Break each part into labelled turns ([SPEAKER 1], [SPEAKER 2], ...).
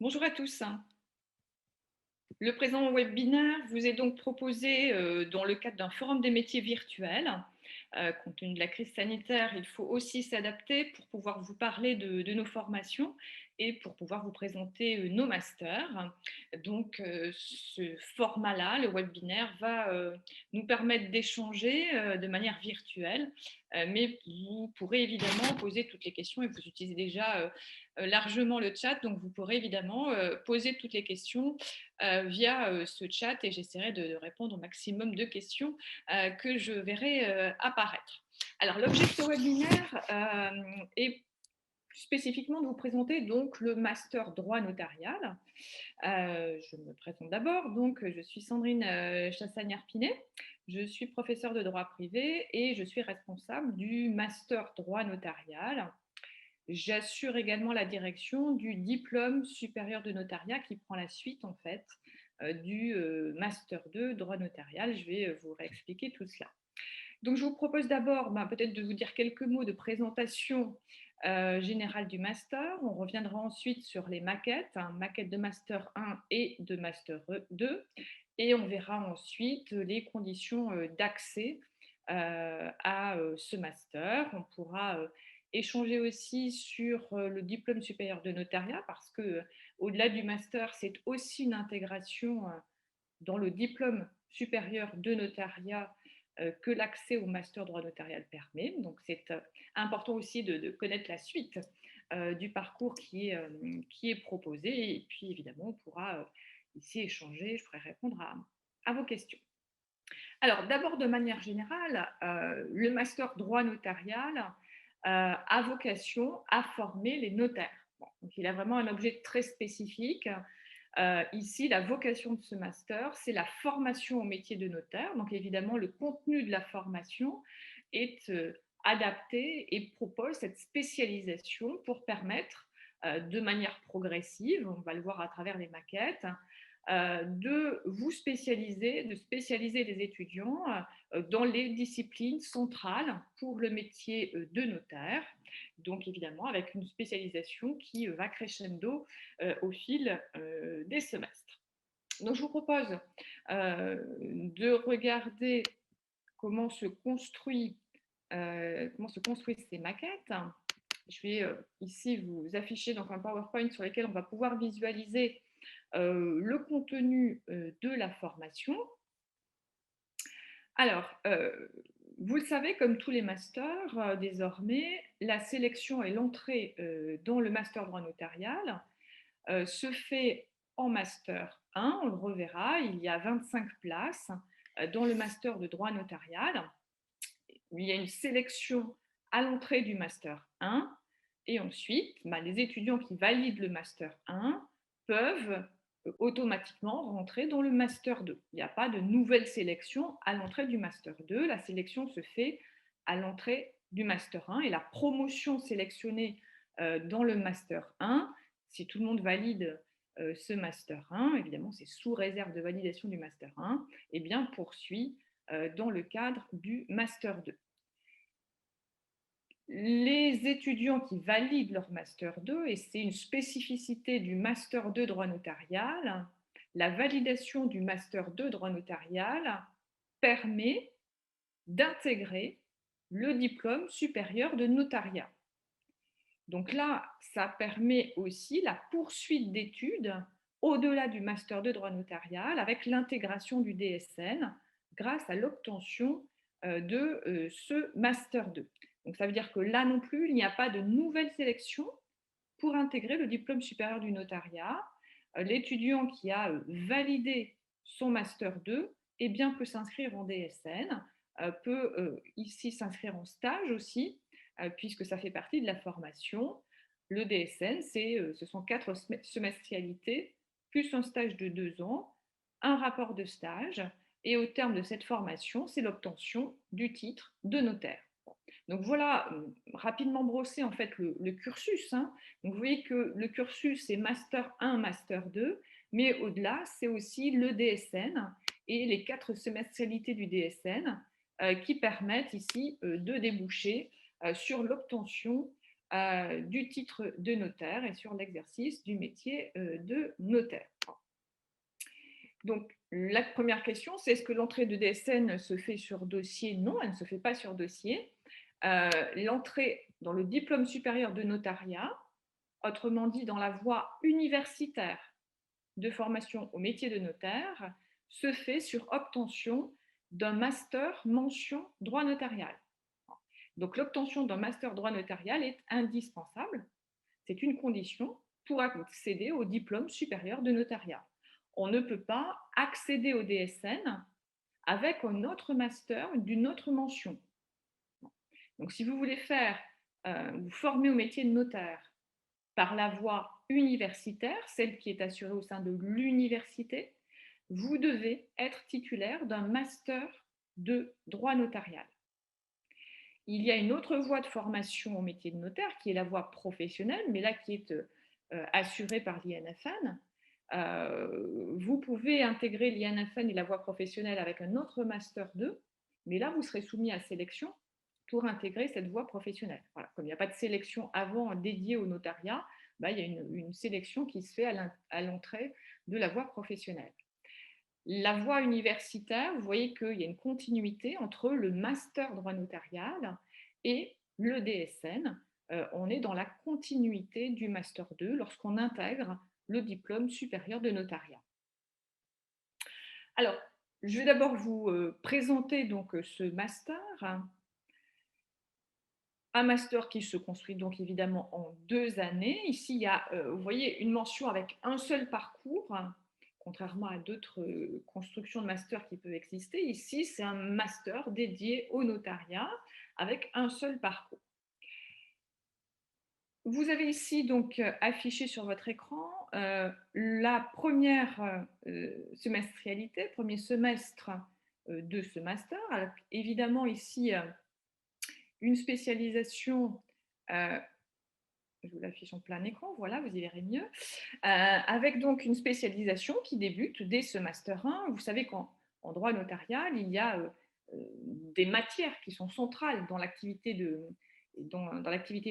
[SPEAKER 1] Bonjour à tous. Le présent webinaire vous est donc proposé dans le cadre d'un forum des métiers virtuels. Compte tenu de la crise sanitaire, il faut aussi s'adapter pour pouvoir vous parler de nos formations et pour pouvoir vous présenter nos masters. Donc, ce format-là, le webinaire, va nous permettre d'échanger de manière virtuelle, mais vous pourrez évidemment poser toutes les questions et vous utilisez déjà largement le chat, donc vous pourrez évidemment poser toutes les questions via ce chat et j'essaierai de répondre au maximum de questions que je verrai apparaître. Alors, l'objet de ce webinaire est plus spécifiquement de vous présenter donc le master droit notarial. Je me présente d'abord, donc je suis Sandrine Chassagne-Arpinet, je suis professeure de droit privé et je suis responsable du master droit notarial. J'assure également la direction du diplôme supérieur de notariat qui prend la suite en fait du master 2 droit notarial. Je vais vous réexpliquer tout cela. Donc je vous propose d'abord peut-être de vous dire quelques mots de présentation générale du master. On reviendra ensuite sur les maquettes, maquettes de master 1 et de master 2. Et on verra ensuite les conditions d'accès à ce master. On pourra échanger aussi sur le diplôme supérieur de notariat parce que au-delà du master, c'est aussi une intégration dans le diplôme supérieur de notariat que l'accès au master droit notarial permet. Donc c'est important aussi de connaître la suite du parcours qui est proposé. Et puis évidemment, on pourra ici échanger, je pourrai répondre à vos questions. Alors d'abord, de manière générale, le master droit notarial a vocation à former les notaires. Bon, donc il a vraiment un objet très spécifique. Ici, la vocation de ce master, c'est la formation au métier de notaire. Donc évidemment, le contenu de la formation est adapté et propose cette spécialisation pour permettre de manière progressive, on va le voir à travers les maquettes, de vous spécialiser, de spécialiser les étudiants dans les disciplines centrales pour le métier de notaire. Donc évidemment avec une spécialisation qui va crescendo au fil des semestres. Donc je vous propose de regarder comment se construisent ces maquettes. Je vais ici vous afficher donc un PowerPoint sur lequel on va pouvoir visualiser le contenu de la formation. Alors, vous le savez, comme tous les masters, désormais, la sélection et l'entrée dans le master droit notarial se fait en master 1, on le reverra, il y a 25 places dans le master de droit notarial. Il y a une sélection à l'entrée du master 1 et ensuite, les étudiants qui valident le master 1 peuvent automatiquement rentrer dans le master 2. Il n'y a pas de nouvelle sélection à l'entrée du master 2. La sélection se fait à l'entrée du master 1 et la promotion sélectionnée dans le master 1, si tout le monde valide ce master 1, évidemment c'est sous réserve de validation du master 1, et bien poursuit dans le cadre du master 2. Les étudiants qui valident leur master 2, et c'est une spécificité du master 2 droit notarial, la validation du master 2 droit notarial permet d'intégrer le diplôme supérieur de notariat. Donc là, ça permet aussi la poursuite d'études au-delà du master 2 droit notarial avec l'intégration du DSN grâce à l'obtention de ce master 2. Donc ça veut dire que là non plus, il n'y a pas de nouvelle sélection pour intégrer le diplôme supérieur du notariat. L'étudiant qui a validé son master 2 eh bien, peut s'inscrire en DSN, peut ici s'inscrire en stage aussi, puisque ça fait partie de la formation. Le DSN, ce sont 4 semestrialités, plus un stage de 2 ans, un rapport de stage, et au terme de cette formation, c'est l'obtention du titre de notaire. Donc voilà, rapidement brossé en fait le cursus. Donc vous voyez que le cursus c'est Master 1, Master 2, mais au-delà, c'est aussi le DSN et les 4 semestrialités du DSN qui permettent ici de déboucher sur l'obtention du titre de notaire et sur l'exercice du métier de notaire. Donc, la première question, c'est est-ce que l'entrée de DSN se fait sur dossier? Non, elle ne se fait pas sur dossier. L'entrée dans le diplôme supérieur de notariat, autrement dit dans la voie universitaire de formation au métier de notaire, se fait sur obtention d'un master mention droit notarial. Donc l'obtention d'un master droit notarial est indispensable. C'est une condition pour accéder au diplôme supérieur de notariat. On ne peut pas accéder au DSN avec un autre master d'une autre mention. Donc si vous voulez vous former au métier de notaire par la voie universitaire, celle qui est assurée au sein de l'université, vous devez être titulaire d'un master de droit notarial. Il y a une autre voie de formation au métier de notaire qui est la voie professionnelle, mais là qui est assurée par l'INFN. Vous pouvez intégrer l'INFN et la voie professionnelle avec un autre master 2, mais là vous serez soumis à sélection pour intégrer cette voie professionnelle. Voilà. Comme il n'y a pas de sélection avant dédiée au notariat, il y a une sélection qui se fait à l'entrée de la voie professionnelle. La voie universitaire, vous voyez qu'il y a une continuité entre le master droit notarial et le DSN. On est dans la continuité du master 2 lorsqu'on intègre le diplôme supérieur de notariat. Alors, je vais d'abord vous présenter donc ce master. Un master qui se construit donc évidemment en 2 années. Ici, il y a, vous voyez, une mention avec un seul parcours, contrairement à d'autres constructions de master qui peuvent exister. Ici, c'est un master dédié au notariat avec un seul parcours. Vous avez ici donc affiché sur votre écran la première semestrialité, premier semestre de ce master. Alors, évidemment, ici, une spécialisation, je vous l'affiche en plein écran, voilà, vous y verrez mieux, avec donc une spécialisation qui débute dès ce Master 1. Vous savez qu'en droit notarial, il y a des matières qui sont centrales dans l'activité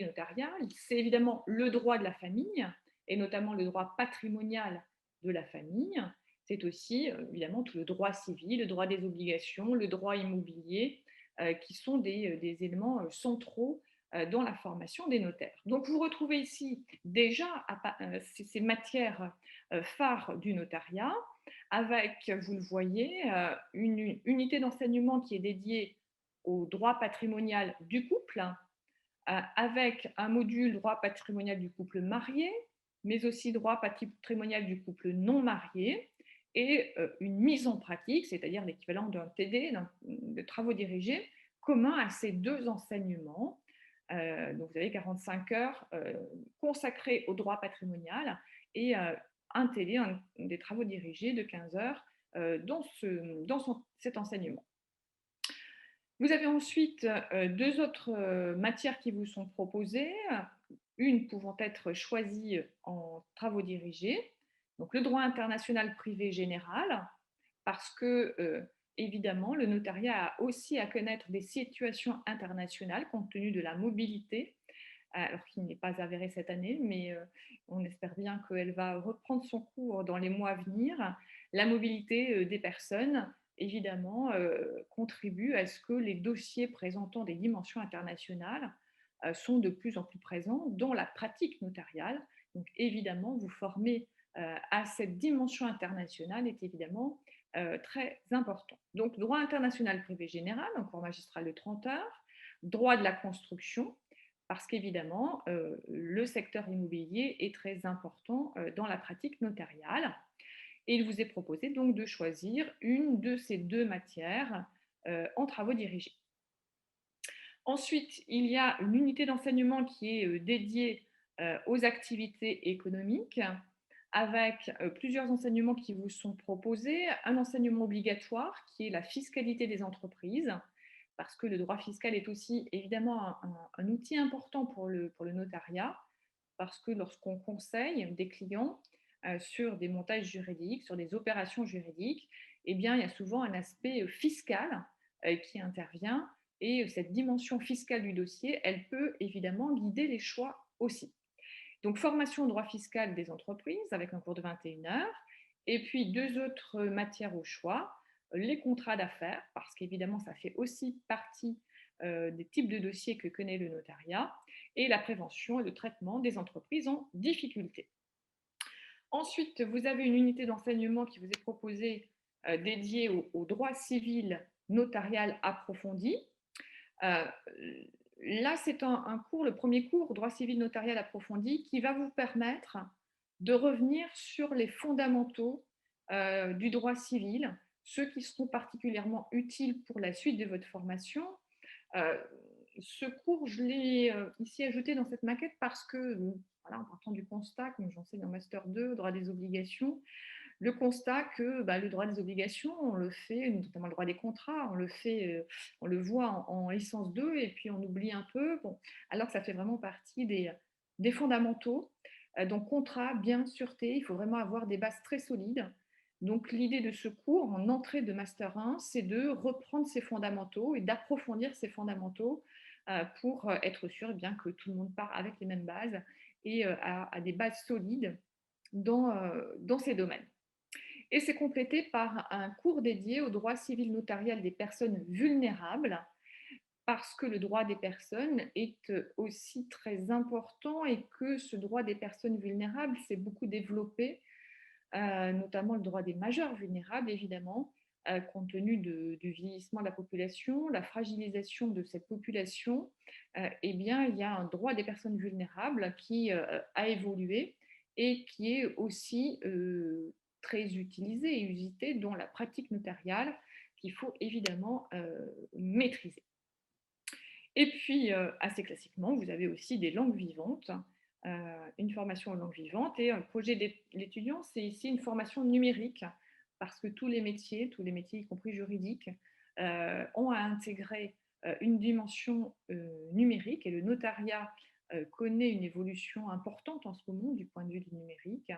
[SPEAKER 1] notariale. C'est évidemment le droit de la famille, et notamment le droit patrimonial de la famille. C'est aussi évidemment tout le droit civil, le droit des obligations, le droit immobilier, qui sont des éléments centraux dans la formation des notaires. Donc vous retrouvez ici déjà ces matières phares du notariat, avec, vous le voyez, une unité d'enseignement qui est dédiée au droit patrimonial du couple, avec un module droit patrimonial du couple marié, mais aussi droit patrimonial du couple non marié, et une mise en pratique, c'est-à-dire l'équivalent d'un TD, de travaux dirigés, commun à ces deux enseignements. Donc vous avez 45 heures consacrées au droit patrimonial et un TD, des travaux dirigés de 15 heures dans cet enseignement. Vous avez ensuite deux autres matières qui vous sont proposées, une pouvant être choisie en travaux dirigés, donc le droit international privé général, parce que évidemment le notariat a aussi à connaître des situations internationales compte tenu de la mobilité, alors qu'il n'est pas avéré cette année, mais on espère bien qu'elle va reprendre son cours dans les mois à venir. La mobilité des personnes évidemment, contribue à ce que les dossiers présentant des dimensions internationales sont de plus en plus présents dans la pratique notariale. Donc évidemment, vous former à cette dimension internationale est évidemment très important. Donc droit international privé général, encore magistral de 30 heures, droit de la construction, parce qu'évidemment, le secteur immobilier est très important dans la pratique notariale. Et il vous est proposé donc de choisir une de ces deux matières en travaux dirigés. Ensuite, il y a une unité d'enseignement qui est dédiée aux activités économiques, avec plusieurs enseignements qui vous sont proposés. Un enseignement obligatoire qui est la fiscalité des entreprises, parce que le droit fiscal est aussi évidemment un outil important pour le notariat, parce que lorsqu'on conseille des clients sur des montages juridiques, sur des opérations juridiques, eh bien, il y a souvent un aspect fiscal qui intervient Et cette dimension fiscale du dossier, elle peut évidemment guider les choix aussi. Donc, formation au droit fiscal des entreprises avec un cours de 21 heures. Et puis, deux autres matières au choix, les contrats d'affaires, parce qu'évidemment, ça fait aussi partie des types de dossiers que connaît le notariat, et la prévention et le traitement des entreprises en difficulté. Ensuite, vous avez une unité d'enseignement qui vous est proposée dédiée au droit civil notarial approfondi. Euh, Là, c'est un cours, le premier cours, droit civil notarial approfondi, qui va vous permettre de revenir sur les fondamentaux du droit civil, ceux qui seront particulièrement utiles pour la suite de votre formation. Euh, Ce cours, je l'ai ici ajouté dans cette maquette parce que, voilà, en partant du constat, comme j'enseigne en Master 2, droit des obligations, le constat que le droit des obligations, on le fait, notamment le droit des contrats, on le voit en licence 2 et puis on oublie un peu, bon, alors que ça fait vraiment partie des fondamentaux. Donc contrat, bien, sûreté, il faut vraiment avoir des bases très solides. Donc l'idée de ce cours en entrée de Master 1, c'est de reprendre ces fondamentaux et d'approfondir ces fondamentaux pour être sûr bien que tout le monde part avec les mêmes bases et a des bases solides dans ces domaines. Et c'est complété par un cours dédié au droit civil notarial des personnes vulnérables, parce que le droit des personnes est aussi très important et que ce droit des personnes vulnérables s'est beaucoup développé, notamment le droit des majeurs vulnérables, évidemment, compte tenu du vieillissement de la population, la fragilisation de cette population. Eh bien, il y a un droit des personnes vulnérables qui a évolué et qui est aussi très utilisé et usité dans la pratique notariale qu'il faut évidemment maîtriser. Et puis, assez classiquement, vous avez aussi des langues vivantes, une formation en langue vivante. Et un projet de l'étudiant, c'est ici une formation numérique, parce que tous les métiers, y compris juridiques, ont à intégrer une dimension numérique. Et le notariat connaît une évolution importante en ce moment du point de vue du numérique,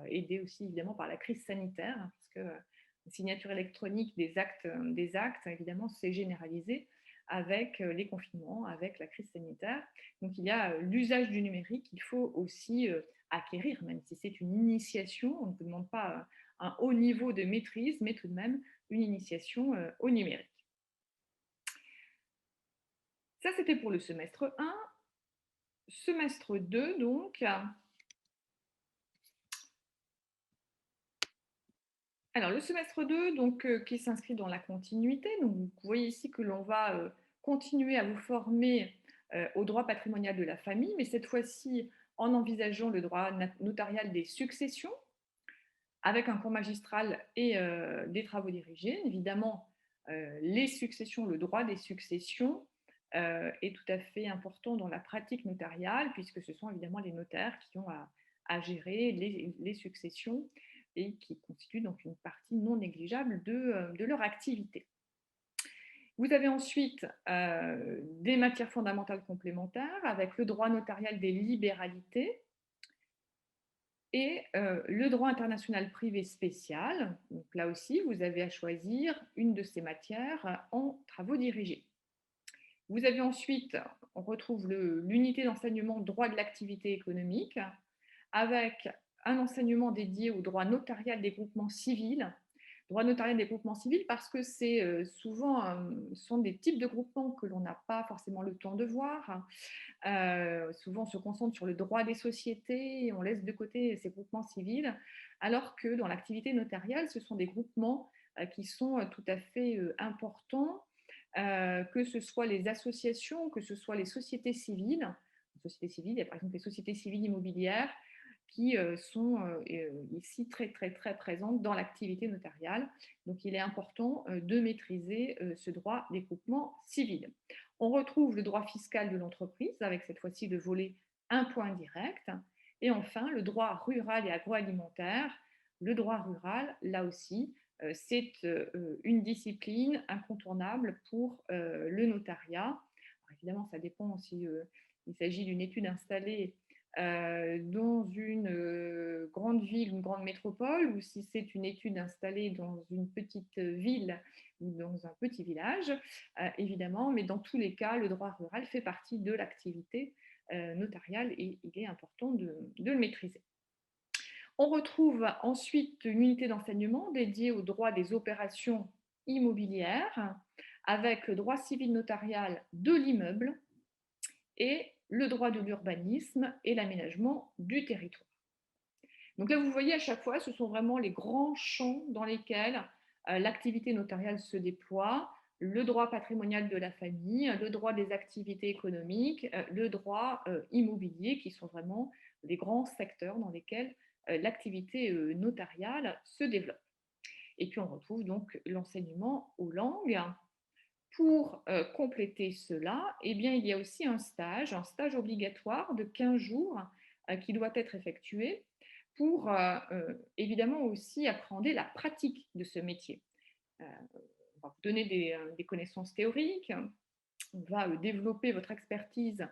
[SPEAKER 1] aidé aussi évidemment par la crise sanitaire, parce que la signature électronique des actes évidemment, s'est généralisée avec les confinements, avec la crise sanitaire. Donc il y a l'usage du numérique qu'il faut aussi acquérir, même si c'est une initiation. On ne vous demande pas un haut niveau de maîtrise, mais tout de même une initiation au numérique. Ça, c'était pour le semestre 1. Semestre 2, donc. Alors, le semestre 2, donc, qui s'inscrit dans la continuité. Donc, vous voyez ici que l'on va continuer à vous former au droit patrimonial de la famille, mais cette fois-ci en envisageant le droit notarial des successions, avec un cours magistral et des travaux dirigés. Évidemment, les successions, le droit des successions est tout à fait important dans la pratique notariale, puisque ce sont évidemment les notaires qui ont à gérer les successions et qui constituent donc une partie non négligeable de leur activité. Vous avez ensuite des matières fondamentales complémentaires avec le droit notarial des libéralités et le droit international privé spécial. Donc là aussi, vous avez à choisir une de ces matières en travaux dirigés. Vous avez ensuite, on retrouve l'unité d'enseignement droit de l'activité économique avec un enseignement dédié au droit notarial des groupements civils. Droit notarial des groupements civils parce que c'est souvent sont des types de groupements que l'on n'a pas forcément le temps de voir. Souvent, on se concentre sur le droit des sociétés et on laisse de côté ces groupements civils, alors que dans l'activité notariale, ce sont des groupements qui sont tout à fait importants, que ce soit les associations, que ce soit les sociétés civiles. Les sociétés civiles, il y a par exemple les sociétés civiles immobilières qui sont ici très, très, très présentes dans l'activité notariale. Donc, il est important de maîtriser ce droit des groupements civils. On retrouve le droit fiscal de l'entreprise, avec cette fois-ci le volet impôt indirect. Et enfin, le droit rural et agroalimentaire. Le droit rural, là aussi, c'est une discipline incontournable pour le notariat. Alors, évidemment, ça dépend si il s'agit d'une étude installée dans une grande ville, une grande métropole, ou si c'est une étude installée dans une petite ville ou dans un petit village, évidemment, mais dans tous les cas, le droit rural fait partie de l'activité notariale et il est important de le maîtriser. On retrouve ensuite une unité d'enseignement dédiée au droit des opérations immobilières, avec le droit civil notarial de l'immeuble et le droit de l'urbanisme et l'aménagement du territoire. Donc là, vous voyez à chaque fois, ce sont vraiment les grands champs dans lesquels l'activité notariale se déploie, le droit patrimonial de la famille, le droit des activités économiques, le droit immobilier, qui sont vraiment les grands secteurs dans lesquels l'activité notariale se développe. Et puis on retrouve donc l'enseignement aux langues. Pour compléter cela, eh bien, il y a aussi un stage obligatoire de 15 jours qui doit être effectué pour évidemment aussi appréhender la pratique de ce métier. On va vous donner des connaissances théoriques, on va développer votre expertise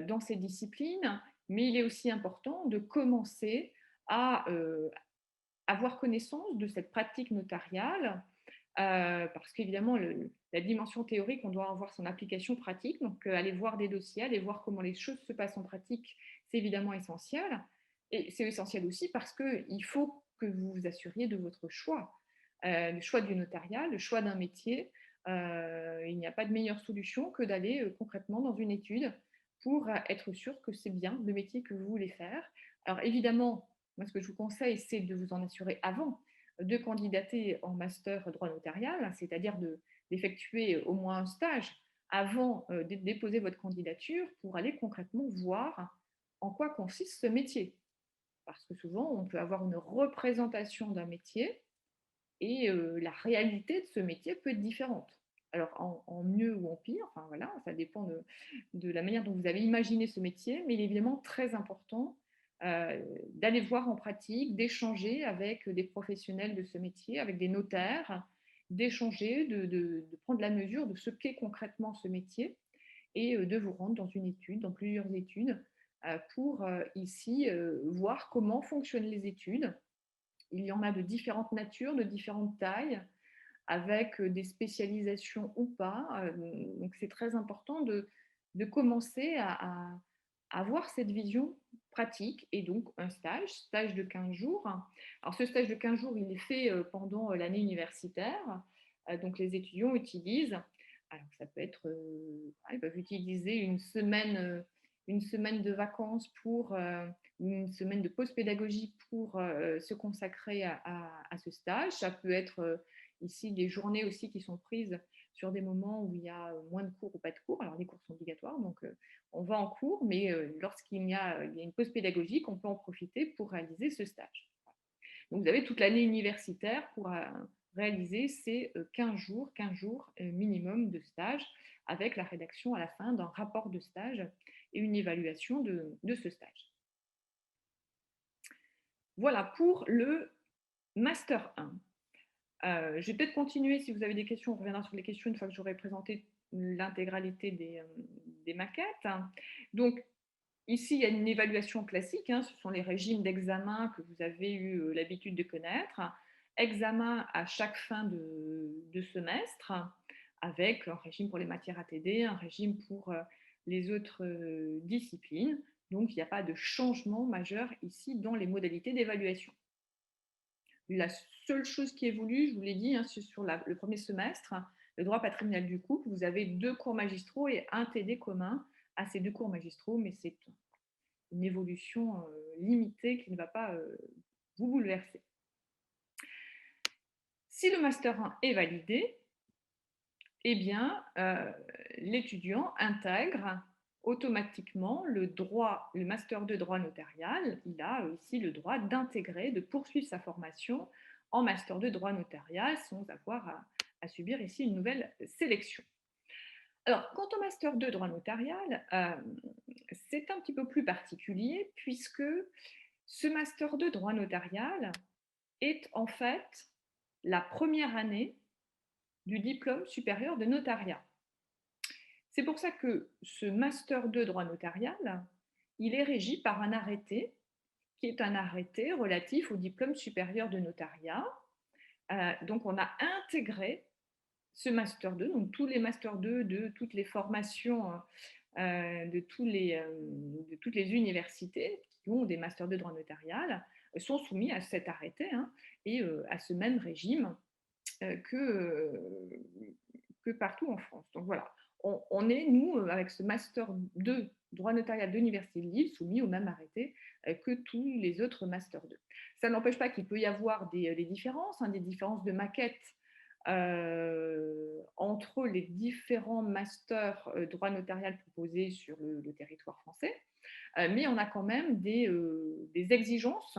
[SPEAKER 1] dans ces disciplines, mais il est aussi important de commencer à avoir connaissance de cette pratique notariale, parce qu'évidemment, la dimension théorique, on doit avoir son application pratique. Donc, aller voir des dossiers, aller voir comment les choses se passent en pratique, c'est évidemment essentiel. Et c'est essentiel aussi parce qu'il faut que vous vous assuriez de votre choix, le choix du notariat, le choix d'un métier. Il n'y a pas de meilleure solution que d'aller concrètement dans une étude pour être sûr que c'est bien le métier que vous voulez faire. Alors évidemment, moi ce que je vous conseille, c'est de vous en assurer avant de candidater en master droit notarial, c'est-à-dire d'effectuer au moins un stage avant de déposer votre candidature pour aller concrètement voir en quoi consiste ce métier. Parce que souvent, on peut avoir une représentation d'un métier et la réalité de ce métier peut être différente. Alors en mieux ou en pire, enfin voilà, ça dépend de la manière dont vous avez imaginé ce métier, mais il est évidemment très important d'aller voir en pratique, d'échanger avec des professionnels de ce métier, avec des notaires, d'échanger, de prendre la mesure de ce qu'est concrètement ce métier et de vous rendre dans une étude, dans plusieurs études, pour ici voir comment fonctionnent les études. Il y en a de différentes natures, de différentes tailles, avec des spécialisations ou pas. Donc c'est très important de commencer à avoir cette vision pratique et donc un stage de 15 jours. Alors ce stage de 15 jours, il est fait pendant l'année universitaire. Donc les étudiants utilisent, alors ça peut être, ils peuvent utiliser une semaine de vacances pour une semaine de pause pédagogique pour se consacrer à ce stage. Ça peut être ici des journées aussi qui sont prises sur des moments où il y a moins de cours ou pas de cours. Alors les cours sont obligatoires, donc on va en cours, mais lorsqu'il y a une pause pédagogique, on peut en profiter pour réaliser ce stage. Donc vous avez toute l'année universitaire pour réaliser ces 15 jours minimum de stage, avec la rédaction à la fin d'un rapport de stage et une évaluation de ce stage. Voilà pour le Master 1. Je vais peut-être continuer, si vous avez des questions, on reviendra sur les questions une fois que j'aurai présenté l'intégralité des maquettes. Donc, ici, il y a une évaluation classique, ce sont les régimes d'examen que vous avez eu l'habitude de connaître. Examen à chaque fin de semestre, avec un régime pour les matières ATD, un régime pour les autres disciplines. Donc, il n'y a pas de changement majeur ici dans les modalités d'évaluation. La seule chose qui évolue, je vous l'ai dit, c'est sur le premier semestre, le droit patrimonial du couple. Vous avez 2 cours magistraux et un TD commun à ces 2 cours magistraux, mais c'est une évolution limitée qui ne va pas vous bouleverser. Si le Master 1 est validé, eh bien, l'étudiant intègre automatiquement le Master 2 droit notarial. Il a aussi le droit d'intégrer, de poursuivre sa formation en Master 2 droit notarial sans avoir à subir ici une nouvelle sélection. Alors, quant au Master 2 droit notarial, c'est un petit peu plus particulier puisque ce Master 2 droit notarial est en fait la première année du diplôme supérieur de notariat. C'est pour ça que ce Master 2 droit notarial il est régi par un arrêté, qui est un arrêté relatif au diplôme supérieur de notariat. Donc, on a intégré ce master 2, donc tous les master 2 de toutes les formations, de toutes les universités qui ont des master 2 droit notarial sont soumis à cet arrêté, hein, et à ce même régime que partout en France. Donc voilà, on est, nous, avec ce master 2 droit notarial de l'Université de Lille, soumis au même arrêté que tous les autres master 2. Ça n'empêche pas qu'il peut y avoir des différences, hein, des différences de maquette entre les différents masters droit notarial proposés sur le territoire français, mais on a quand même des exigences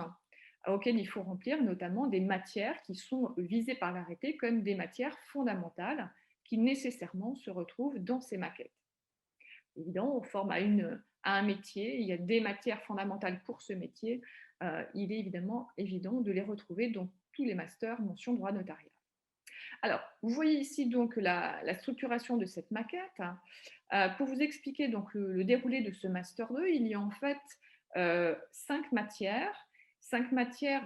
[SPEAKER 1] auxquelles il faut remplir, notamment des matières qui sont visées par l'arrêté comme des matières fondamentales qui nécessairement se retrouvent dans ces maquettes. Évidemment, on forme à un métier, il y a des matières fondamentales pour ce métier, il est évidemment évident de les retrouver dans tous les masters mention droit notarial. Alors, vous voyez ici donc la structuration de cette maquette. Pour vous expliquer donc le déroulé de ce Master 2, il y a en fait 5 matières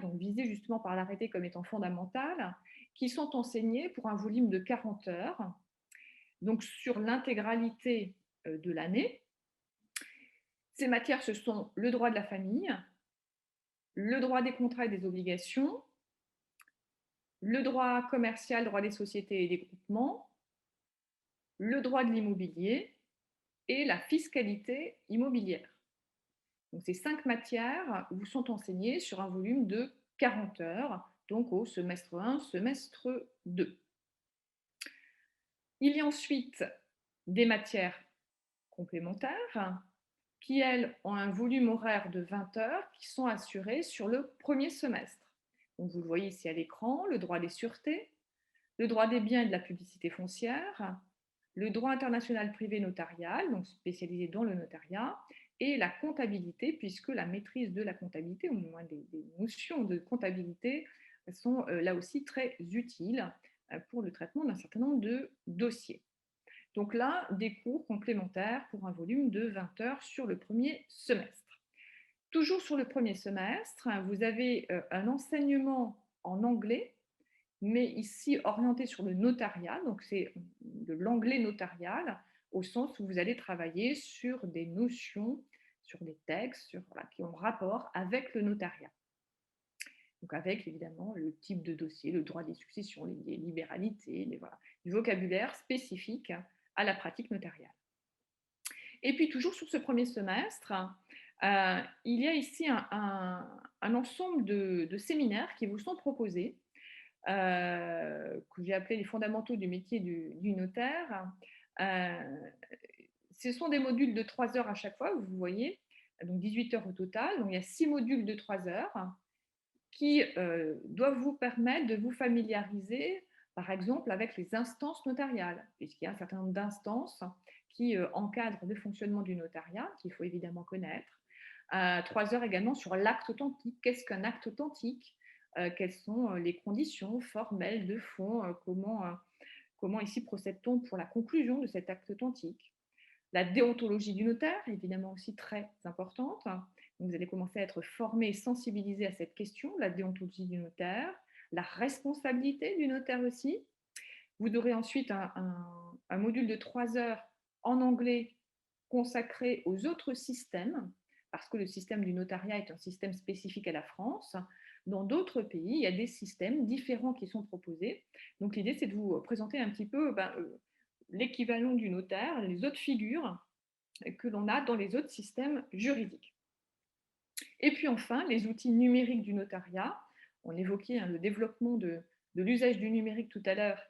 [SPEAKER 1] donc visées justement par l'arrêté comme étant fondamentales, qui sont enseignées pour un volume de 40 heures, donc sur l'intégralité de l'année. Ces matières, ce sont le droit de la famille, le droit des contrats et des obligations, le droit commercial, droit des sociétés et des groupements, le droit de l'immobilier et la fiscalité immobilière. Donc, ces 5 matières vous sont enseignées sur un volume de 40 heures, donc au semestre 1, semestre 2. Il y a ensuite des matières complémentaires qui, elles, ont un volume horaire de 20 heures qui sont assurées sur le premier semestre. Donc, vous le voyez ici à l'écran, le droit des sûretés, le droit des biens et de la publicité foncière, le droit international privé notarial, donc spécialisé dans le notariat, et la comptabilité, puisque la maîtrise de la comptabilité, au moins des notions de comptabilité, sont là aussi très utiles pour le traitement d'un certain nombre de dossiers. Donc là, des cours complémentaires pour un volume de 20 heures sur le premier semestre. Toujours sur le premier semestre, vous avez un enseignement en anglais, mais ici orienté sur le notariat, donc c'est de l'anglais notarial, au sens où vous allez travailler sur des notions, sur des textes voilà, qui ont rapport avec le notariat. Donc avec évidemment le type de dossier, le droit des successions, les libéralités, voilà, du vocabulaire spécifique à la pratique notariale. Et puis toujours sur ce premier semestre, il y a ici un ensemble de séminaires qui vous sont proposés, que j'ai appelé les fondamentaux du métier du notaire. Ce sont des modules de 3 heures à chaque fois, vous voyez, donc 18 heures au total. Donc il y a 6 modules de 3 heures qui doivent vous permettre de vous familiariser, par exemple, avec les instances notariales, puisqu'il y a un certain nombre d'instances qui encadrent le fonctionnement du notariat, qu'il faut évidemment connaître. 3 heures également sur l'acte authentique. Qu'est-ce qu'un acte authentique? Quelles sont les conditions formelles de fond? Comment ici procède-t-on pour la conclusion de cet acte authentique? La déontologie du notaire, évidemment aussi très importante. Donc, vous allez commencer à être formé et sensibilisé à cette question, la déontologie du notaire, la responsabilité du notaire aussi. Vous aurez ensuite un module de 3 heures en anglais consacré aux autres systèmes, parce que le système du notariat est un système spécifique à la France. Dans d'autres pays, il y a des systèmes différents qui sont proposés. Donc l'idée, c'est de vous présenter un petit peu l'équivalent du notaire, les autres figures que l'on a dans les autres systèmes juridiques. Et puis enfin, les outils numériques du notariat. On évoquait le développement de l'usage du numérique tout à l'heure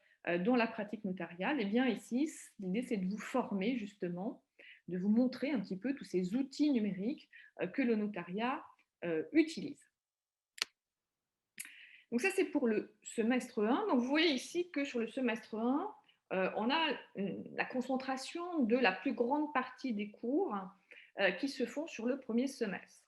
[SPEAKER 1] dans la pratique notariale. Et bien ici, l'idée, c'est de vous former justement, de vous montrer un petit peu tous ces outils numériques que le notariat utilise. Donc ça, c'est pour le semestre 1. Donc vous voyez ici que sur le semestre 1, on a la concentration de la plus grande partie des cours qui se font sur le premier semestre.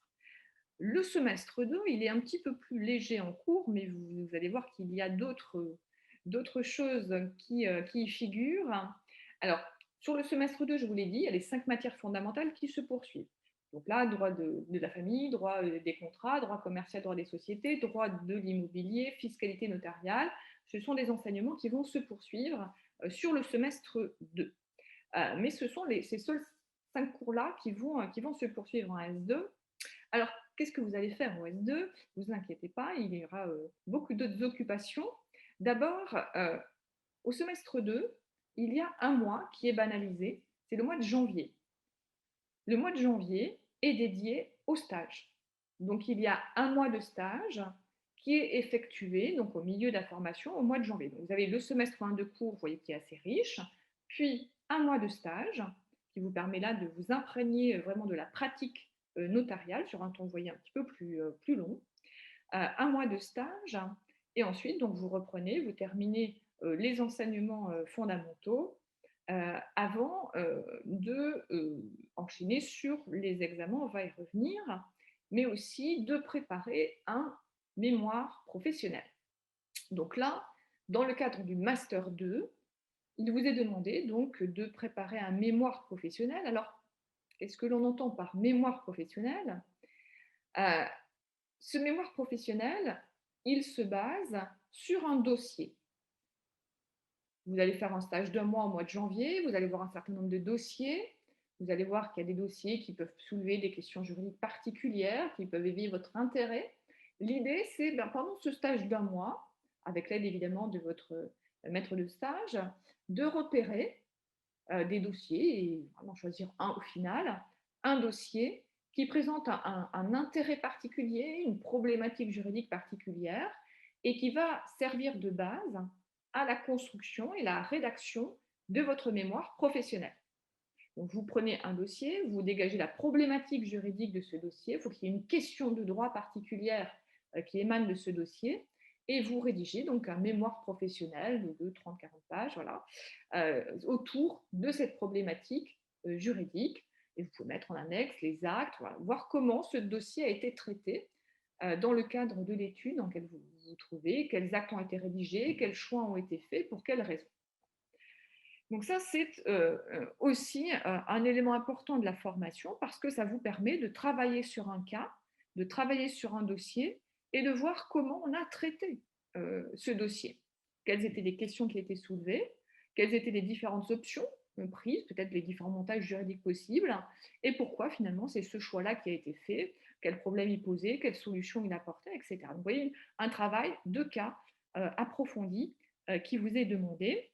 [SPEAKER 1] Le semestre 2, il est un petit peu plus léger en cours, mais vous allez voir qu'il y a d'autres choses qui y figurent. Alors, sur le semestre 2, je vous l'ai dit, il y a les 5 matières fondamentales qui se poursuivent. Donc là, droit de la famille, droit des contrats, droit commercial, droit des sociétés, droit de l'immobilier, fiscalité notariale. Ce sont des enseignements qui vont se poursuivre sur le semestre 2. Mais ce sont ces seuls 5 cours-là qui vont se poursuivre en S2. Alors, qu'est-ce que vous allez faire en S2? Ne vous inquiétez pas, il y aura beaucoup d'autres occupations. D'abord, au semestre 2, il y a un mois qui est banalisé, c'est le mois de janvier. Le mois de janvier est dédié au stage. Donc, il y a un mois de stage qui est effectué donc, au milieu de la formation au mois de janvier. Donc, vous avez le semestre 1 de cours, vous voyez, qui est assez riche, puis un mois de stage qui vous permet là de vous imprégner vraiment de la pratique notariale sur un temps, vous voyez, un petit peu plus long. Un mois de stage, et ensuite, donc, vous reprenez, vous terminez les enseignements fondamentaux avant de enchaîner sur les examens, on va y revenir, mais aussi de préparer un mémoire professionnel. Donc là, dans le cadre du Master 2, il vous est demandé donc de préparer un mémoire professionnel. Alors, qu'est-ce que l'on entend par mémoire professionnel? Ce mémoire professionnel, il se base sur un dossier. Vous allez faire un stage d'un mois au mois de janvier, vous allez voir un certain nombre de dossiers, vous allez voir qu'il y a des dossiers qui peuvent soulever des questions juridiques particulières, qui peuvent éveiller votre intérêt. L'idée, c'est pendant ce stage d'un mois, avec l'aide évidemment de votre maître de stage, de repérer des dossiers et vraiment choisir un au final, un dossier qui présente un intérêt particulier, une problématique juridique particulière et qui va servir de base à la construction et la rédaction de votre mémoire professionnelle. Donc, vous prenez un dossier, vous dégagez la problématique juridique de ce dossier, il faut qu'il y ait une question de droit particulière qui émane de ce dossier, et vous rédigez donc un mémoire professionnel de 2, 30, 40 pages, voilà, autour de cette problématique juridique. Et vous pouvez mettre en annexe les actes, voilà, voir comment ce dossier a été traité dans le cadre de l'étude dans laquelle vous vous trouvez, quels actes ont été rédigés, quels choix ont été faits, pour quelles raisons. Donc ça, c'est aussi un élément important de la formation parce que ça vous permet de travailler sur un cas, de travailler sur un dossier et de voir comment on a traité ce dossier. Quelles étaient les questions qui étaient soulevées, quelles étaient les différentes options prises, peut-être les différents montages juridiques possibles, et pourquoi finalement c'est ce choix-là qui a été fait, quel problème il posait, quelles solutions il apportait, etc. Donc, vous voyez, un travail de cas approfondi qui vous est demandé.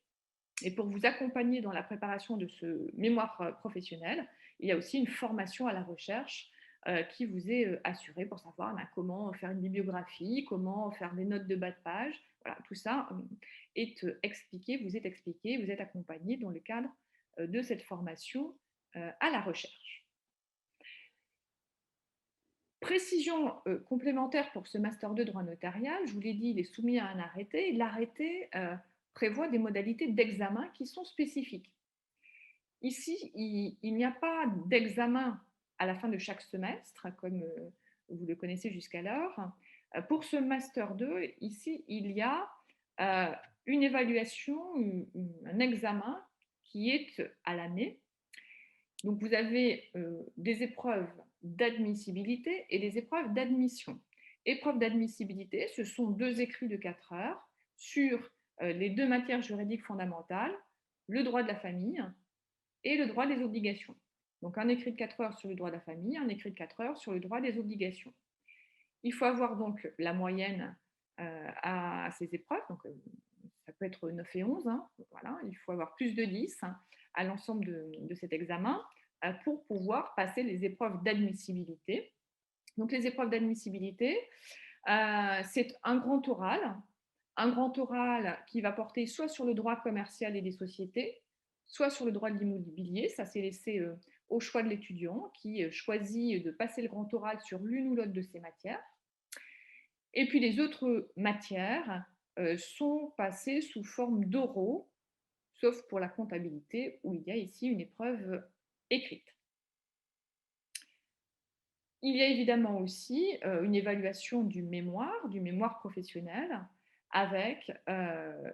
[SPEAKER 1] Et pour vous accompagner dans la préparation de ce mémoire professionnel, il y a aussi une formation à la recherche qui vous est assurée pour savoir comment faire une bibliographie, comment faire des notes de bas de page. Voilà, tout ça est expliqué, vous êtes accompagné dans le cadre de cette formation à la recherche. Précision complémentaire pour ce Master 2 droit notarial, je vous l'ai dit, il est soumis à un arrêté. L'arrêté prévoit des modalités d'examen qui sont spécifiques. Ici, il n'y a pas d'examen à la fin de chaque semestre, comme vous le connaissez jusqu'alors. Pour ce Master 2, ici, il y a une évaluation, un examen qui est à l'année. Donc, vous avez des épreuves d'admissibilité et des épreuves d'admission. Épreuves d'admissibilité, ce sont 2 écrits de 4 heures sur les 2 matières juridiques fondamentales, le droit de la famille et le droit des obligations. Donc, un écrit de 4 heures sur le droit de la famille, un écrit de 4 heures sur le droit des obligations. Il faut avoir donc la moyenne à ces épreuves, donc ça peut être 9 et 11, hein, voilà, il faut avoir plus de 10 à l'ensemble de cet examen pour pouvoir passer les épreuves d'admissibilité. Donc les épreuves d'admissibilité, c'est un grand oral qui va porter soit sur le droit commercial et des sociétés, soit sur le droit de l'immobilier. Ça, c'est laissé au choix de l'étudiant qui choisit de passer le grand oral sur l'une ou l'autre de ces matières. Et puis les autres matières sont passées sous forme d'oraux, sauf pour la comptabilité où il y a ici une épreuve écrite. Il y a évidemment aussi une évaluation du mémoire professionnel, avec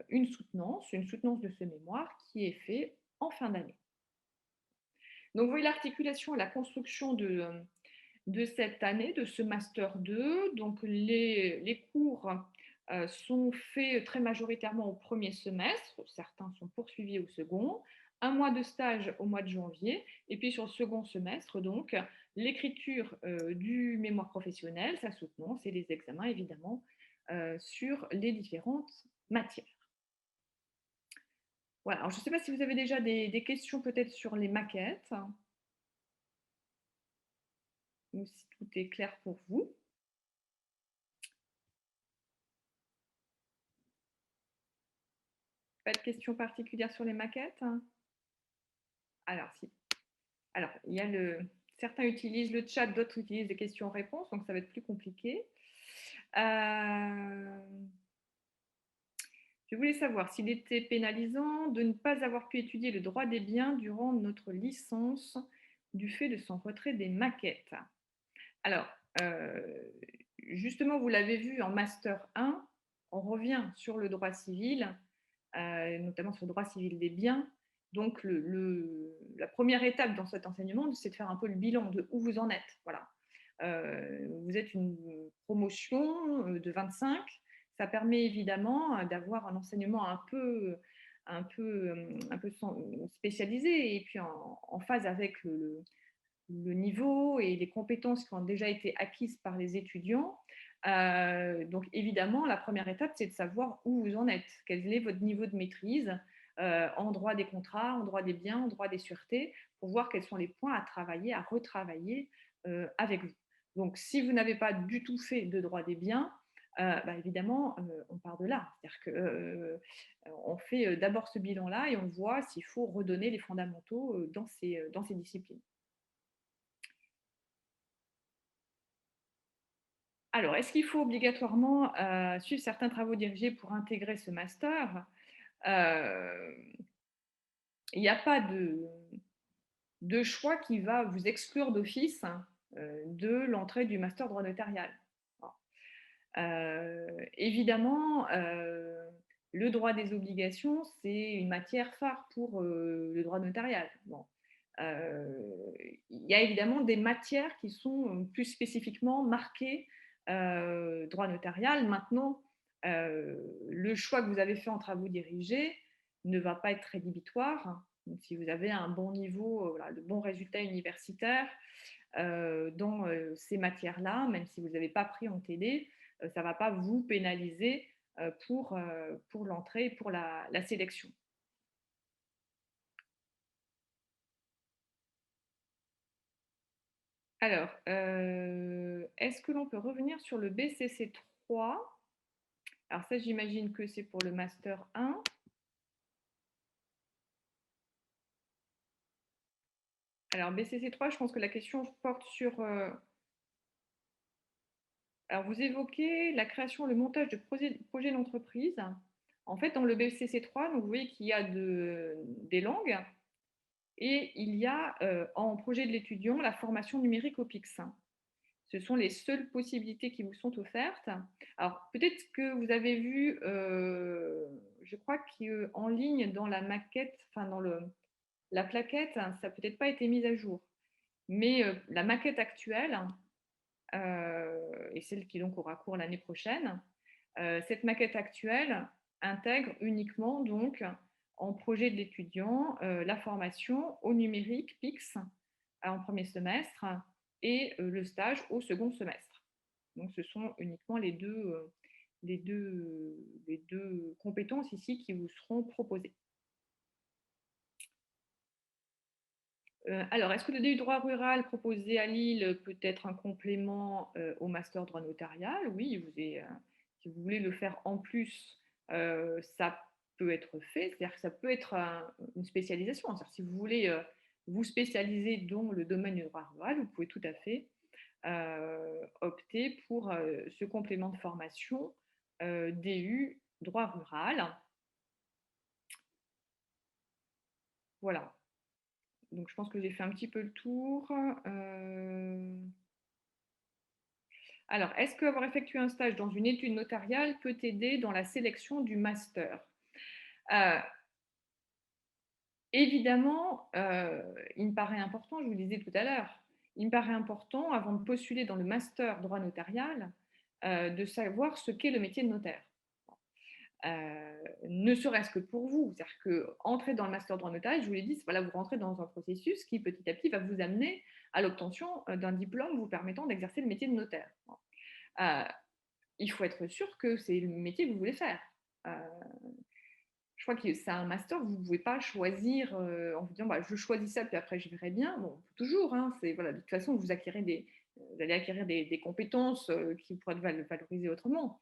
[SPEAKER 1] une soutenance de ce mémoire qui est fait en fin d'année. Donc, vous voyez l'articulation et la construction de cette année, de ce Master 2. Donc, les cours sont faits très majoritairement au premier semestre, certains sont poursuivis au second, un mois de stage au mois de janvier, et puis sur le second semestre, donc, l'écriture du mémoire professionnel, sa soutenance et les examens, évidemment, sur les différentes matières. Voilà, alors je ne sais pas si vous avez déjà des questions peut-être sur les maquettes, ou si tout est clair pour vous. Pas de questions particulières sur les maquettes? Alors, si. Alors, il y a certains utilisent le chat, d'autres utilisent des questions-réponses, donc ça va être plus compliqué. Je voulais savoir s'il était pénalisant de ne pas avoir pu étudier le droit des biens durant notre licence du fait de son retrait des maquettes. Alors, justement, vous l'avez vu en Master 1, on revient sur le droit civil, notamment sur le droit civil des biens. Donc, la première étape dans cet enseignement, c'est de faire un peu le bilan de où vous en êtes. Voilà. Vous êtes une promotion de 25. Ça permet évidemment d'avoir un enseignement un peu spécialisé et puis en phase avec le niveau et les compétences qui ont déjà été acquises par les étudiants. Donc évidemment, la première étape, c'est de savoir où vous en êtes, quel est votre niveau de maîtrise en droit des contrats, en droit des biens, en droit des sûretés, pour voir quels sont les points à travailler, à retravailler avec vous. Donc si vous n'avez pas du tout fait de droit des biens, évidemment, on part de là. C'est-à-dire qu'on fait d'abord ce bilan-là et on voit s'il faut redonner les fondamentaux dans ces disciplines. Alors, est-ce qu'il faut obligatoirement suivre certains travaux dirigés pour intégrer ce master? Il n'y a pas de choix qui va vous exclure d'office de l'entrée du master droit notarial. Évidemment, le droit des obligations, c'est une matière phare pour le droit notarial. Bon. Il y a évidemment des matières qui sont plus spécifiquement marquées droit notarial. Maintenant, le choix que vous avez fait en travaux dirigés ne va pas être rédhibitoire. Donc, si vous avez un bon niveau, voilà, de bons résultats universitaires dans ces matières-là, même si vous n'avez pas pris en TD, ça ne va pas vous pénaliser pour l'entrée, pour la sélection. Alors, est-ce que l'on peut revenir sur le BCC 3? Alors ça, j'imagine que c'est pour le Master 1. Alors, BCC 3, je pense que la question porte sur... Alors, vous évoquez la création, le montage de projets d'entreprise. En fait, dans le BCC 3, donc, vous voyez qu'il y a des langues et il y a en projet de l'étudiant la formation numérique au PIX. Ce sont les seules possibilités qui vous sont offertes. Alors, peut-être que vous avez vu, je crois qu'en ligne, dans la maquette, enfin dans la plaquette, ça n'a peut-être pas été mis à jour. Mais la maquette actuelle, et celle qui donc aura cours l'année prochaine, cette maquette actuelle intègre uniquement donc en projet de l'étudiant la formation au numérique PIX en premier semestre et le stage au second semestre. Donc ce sont uniquement les deux compétences ici qui vous seront proposées. Alors, est-ce que le DU droit rural proposé à Lille peut être un complément au master droit notarial? Oui, si vous voulez le faire en plus, ça peut être fait. C'est-à-dire que ça peut être une spécialisation. C'est-à-dire, si vous voulez vous spécialiser dans le domaine du droit rural, vous pouvez tout à fait opter pour ce complément de formation DU droit rural. Voilà. Donc, je pense que j'ai fait un petit peu le tour. Alors, est-ce qu'avoir effectué un stage dans une étude notariale peut aider dans la sélection du master? Évidemment, il me paraît important, je vous le disais tout à l'heure, il me paraît important, avant de postuler dans le master droit notarial, de savoir ce qu'est le métier de notaire. Ne serait-ce que pour vous. C'est-à-dire qu'entrer dans le master droit notarial, je vous l'ai dit, voilà, vous rentrez dans un processus qui petit à petit va vous amener à l'obtention d'un diplôme vous permettant d'exercer le métier de notaire. Euh, il faut être sûr que c'est le métier que vous voulez faire. Euh, je crois que c'est un master, vous ne pouvez pas choisir en vous disant bah, je choisis ça, puis après je verrai bien. Bon, toujours, hein, voilà, de toute façon, vous allez acquérir des compétences qui pourraient être valorisées autrement.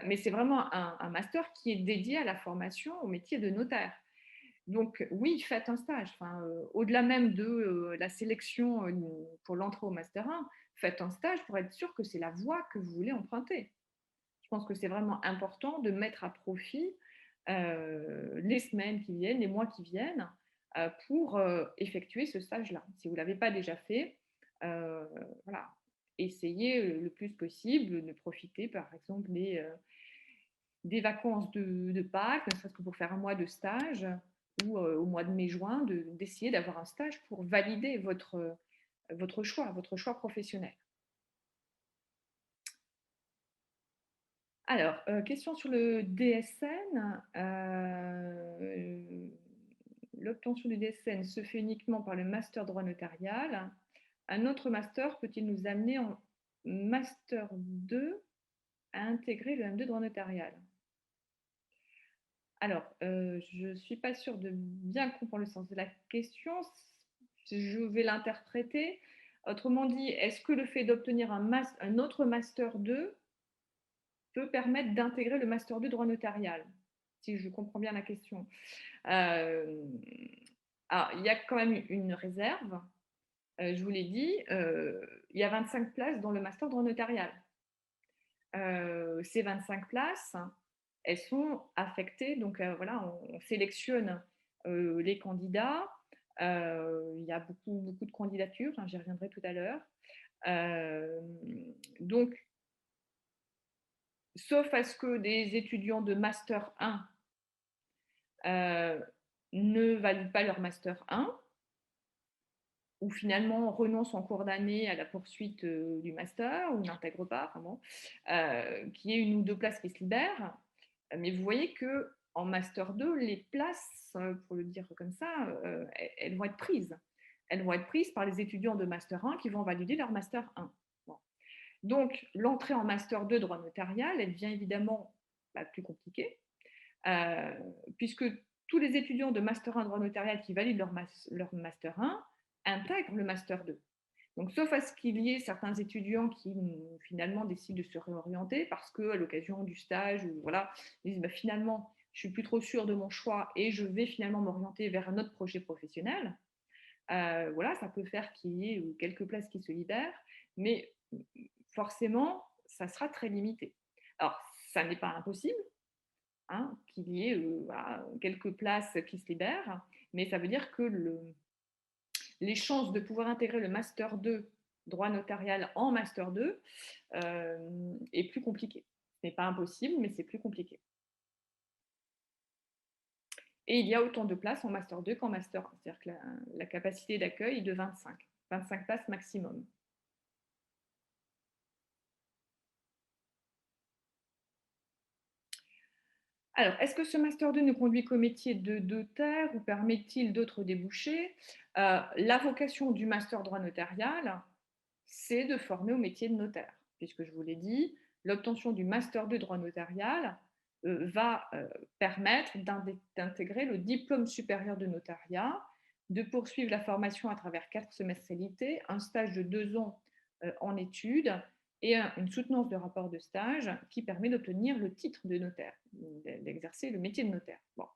[SPEAKER 1] Mais c'est vraiment un master qui est dédié à la formation au métier de notaire. Donc oui, faites un stage. Enfin, au-delà même de la sélection pour l'entrée au Master 1, faites un stage pour être sûr que c'est la voie que vous voulez emprunter. Je pense que c'est vraiment important de mettre à profit les semaines qui viennent, les mois qui viennent, pour effectuer ce stage-là. Si vous ne l'avez pas déjà fait, euh, voilà, essayez le plus possible de profiter, par exemple, des vacances de Pâques, ne serait-ce que pour faire un mois de stage, ou au mois de mai-juin, d'essayer d'avoir un stage pour valider votre choix professionnel. Alors, question sur le DSN. L'obtention du DSN se fait uniquement par le master droit notarial. Un autre master peut-il nous amener en master 2 à intégrer le M2 droit notarial? Alors, je ne suis pas sûre de bien comprendre le sens de la question. Je vais l'interpréter. Autrement dit, est-ce que le fait d'obtenir un autre master 2 peut permettre d'intégrer le master 2 droit notarial? Si je comprends bien la question. Euh, alors, il y a quand même une réserve. Je vous l'ai dit, il y a 25 places dans le master droit notarial. Ces 25 places, elles sont affectées. Donc voilà, on sélectionne les candidats. Il y a beaucoup de candidatures, hein, j'y reviendrai tout à l'heure. Donc, sauf à ce que des étudiants de Master 1 ne valident pas leur Master 1, ou finalement renoncent en cours d'année à la poursuite du master, ou n'intègrent pas, enfin bon, qu'il y ait une ou deux places qui se libèrent. Mais vous voyez que en master 2, les places, pour le dire comme ça, elles vont être prises. Elles vont être prises par les étudiants de master 1 qui vont valider leur master 1. Bon. Donc, l'entrée en master 2 droit notarial, elle devient évidemment plus compliquée, puisque tous les étudiants de master 1 droit notarial qui valident leur master 1 intègrent le master 2. Donc, sauf à ce qu'il y ait certains étudiants qui finalement décident de se réorienter parce qu'à l'occasion du stage, ou voilà, ils disent finalement, je ne suis plus trop sûre de mon choix et je vais finalement m'orienter vers un autre projet professionnel. Voilà, ça peut faire qu'il y ait quelques places qui se libèrent, mais forcément, ça sera très limité. Alors, ça n'est pas impossible, hein, qu'il y ait voilà, quelques places qui se libèrent, mais ça veut dire que les chances de pouvoir intégrer le Master 2 droit notarial en Master 2 est plus compliqué. Ce n'est pas impossible, mais c'est plus compliqué. Et il y a autant de places en Master 2 qu'en Master 1. C'est-à-dire que la capacité d'accueil est de 25 places maximum. Alors, est-ce que ce Master 2 ne conduit qu'au métier de notaire ou permet-il d'autres débouchés? La vocation du Master droit notarial, c'est de former au métier de notaire, puisque je vous l'ai dit, l'obtention du Master 2 droit notarial va permettre d'intégrer le diplôme supérieur de notariat, de poursuivre la formation à travers 4 semestrialités, un stage de 2 ans en études et une soutenance de rapport de stage qui permet d'obtenir le titre de notaire, d'exercer le métier de notaire. Bon.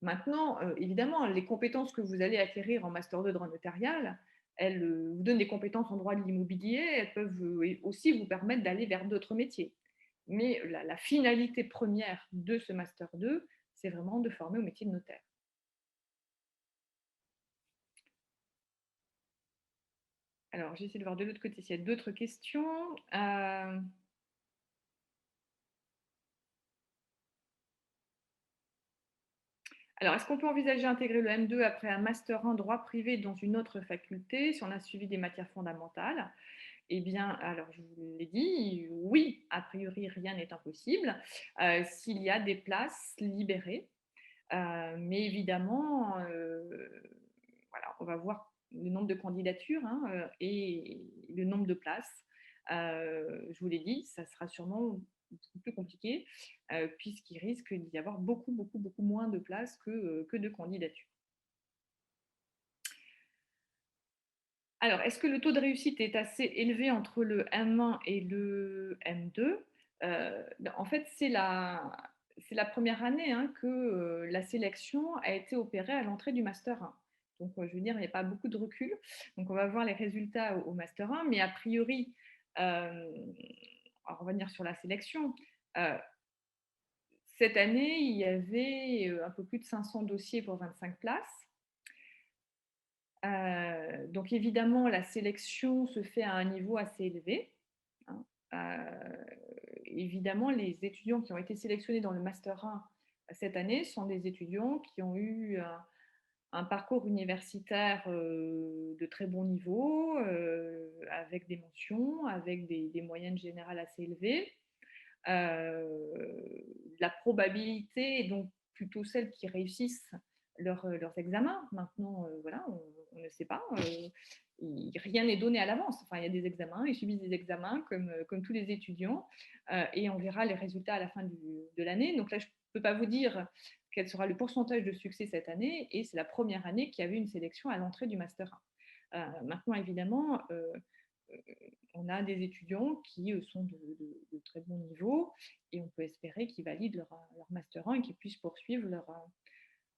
[SPEAKER 1] Maintenant, évidemment, les compétences que vous allez acquérir en Master 2 droit notarial, elles vous donnent des compétences en droit de l'immobilier, elles peuvent aussi vous permettre d'aller vers d'autres métiers. Mais la finalité première de ce Master 2, c'est vraiment de former au métier de notaire. Alors, j'essaie de voir de l'autre côté s'il y a d'autres questions. Alors, est-ce qu'on peut envisager d'intégrer le M2 après un master 1 droit privé dans une autre faculté si on a suivi des matières fondamentales? Eh bien, alors je vous l'ai dit, oui, a priori, rien n'est impossible s'il y a des places libérées. Mais évidemment, voilà, on va voir le nombre de candidatures hein, et le nombre de places. Je vous l'ai dit, ça sera sûrement beaucoup plus compliqué puisqu'il risque d'y avoir beaucoup, beaucoup, beaucoup moins de places que de candidatures. Alors, est-ce que le taux de réussite est assez élevé entre le M1 et le M2? En fait, c'est la première année hein, que la sélection a été opérée à l'entrée du Master 1. Donc, je veux dire, il n'y a pas beaucoup de recul. Donc, on va voir les résultats au Master 1, mais a priori, on va revenir sur la sélection. Euh, cette année, il y avait un peu plus de 500 dossiers pour 25 places. Donc évidemment, la sélection se fait à un niveau assez élevé. Hein. Évidemment, les étudiants qui ont été sélectionnés dans le Master 1 cette année sont des étudiants qui ont eu un parcours universitaire de très bon niveau, avec des mentions, avec des moyennes générales assez élevées. La probabilité est donc plutôt celle qui réussissent leurs examens. Maintenant, voilà, on ne sait pas. Rien n'est donné à l'avance. Enfin, il y a des examens, ils subissent des examens comme tous les étudiants et on verra les résultats à la fin de l'année. Donc là, je ne peux pas vous dire quel sera le pourcentage de succès cette année et c'est la première année qu'il y avait une sélection à l'entrée du Master 1. Maintenant, évidemment, on a des étudiants qui sont de très bon niveau et on peut espérer qu'ils valident leur Master 1 et qu'ils puissent poursuivre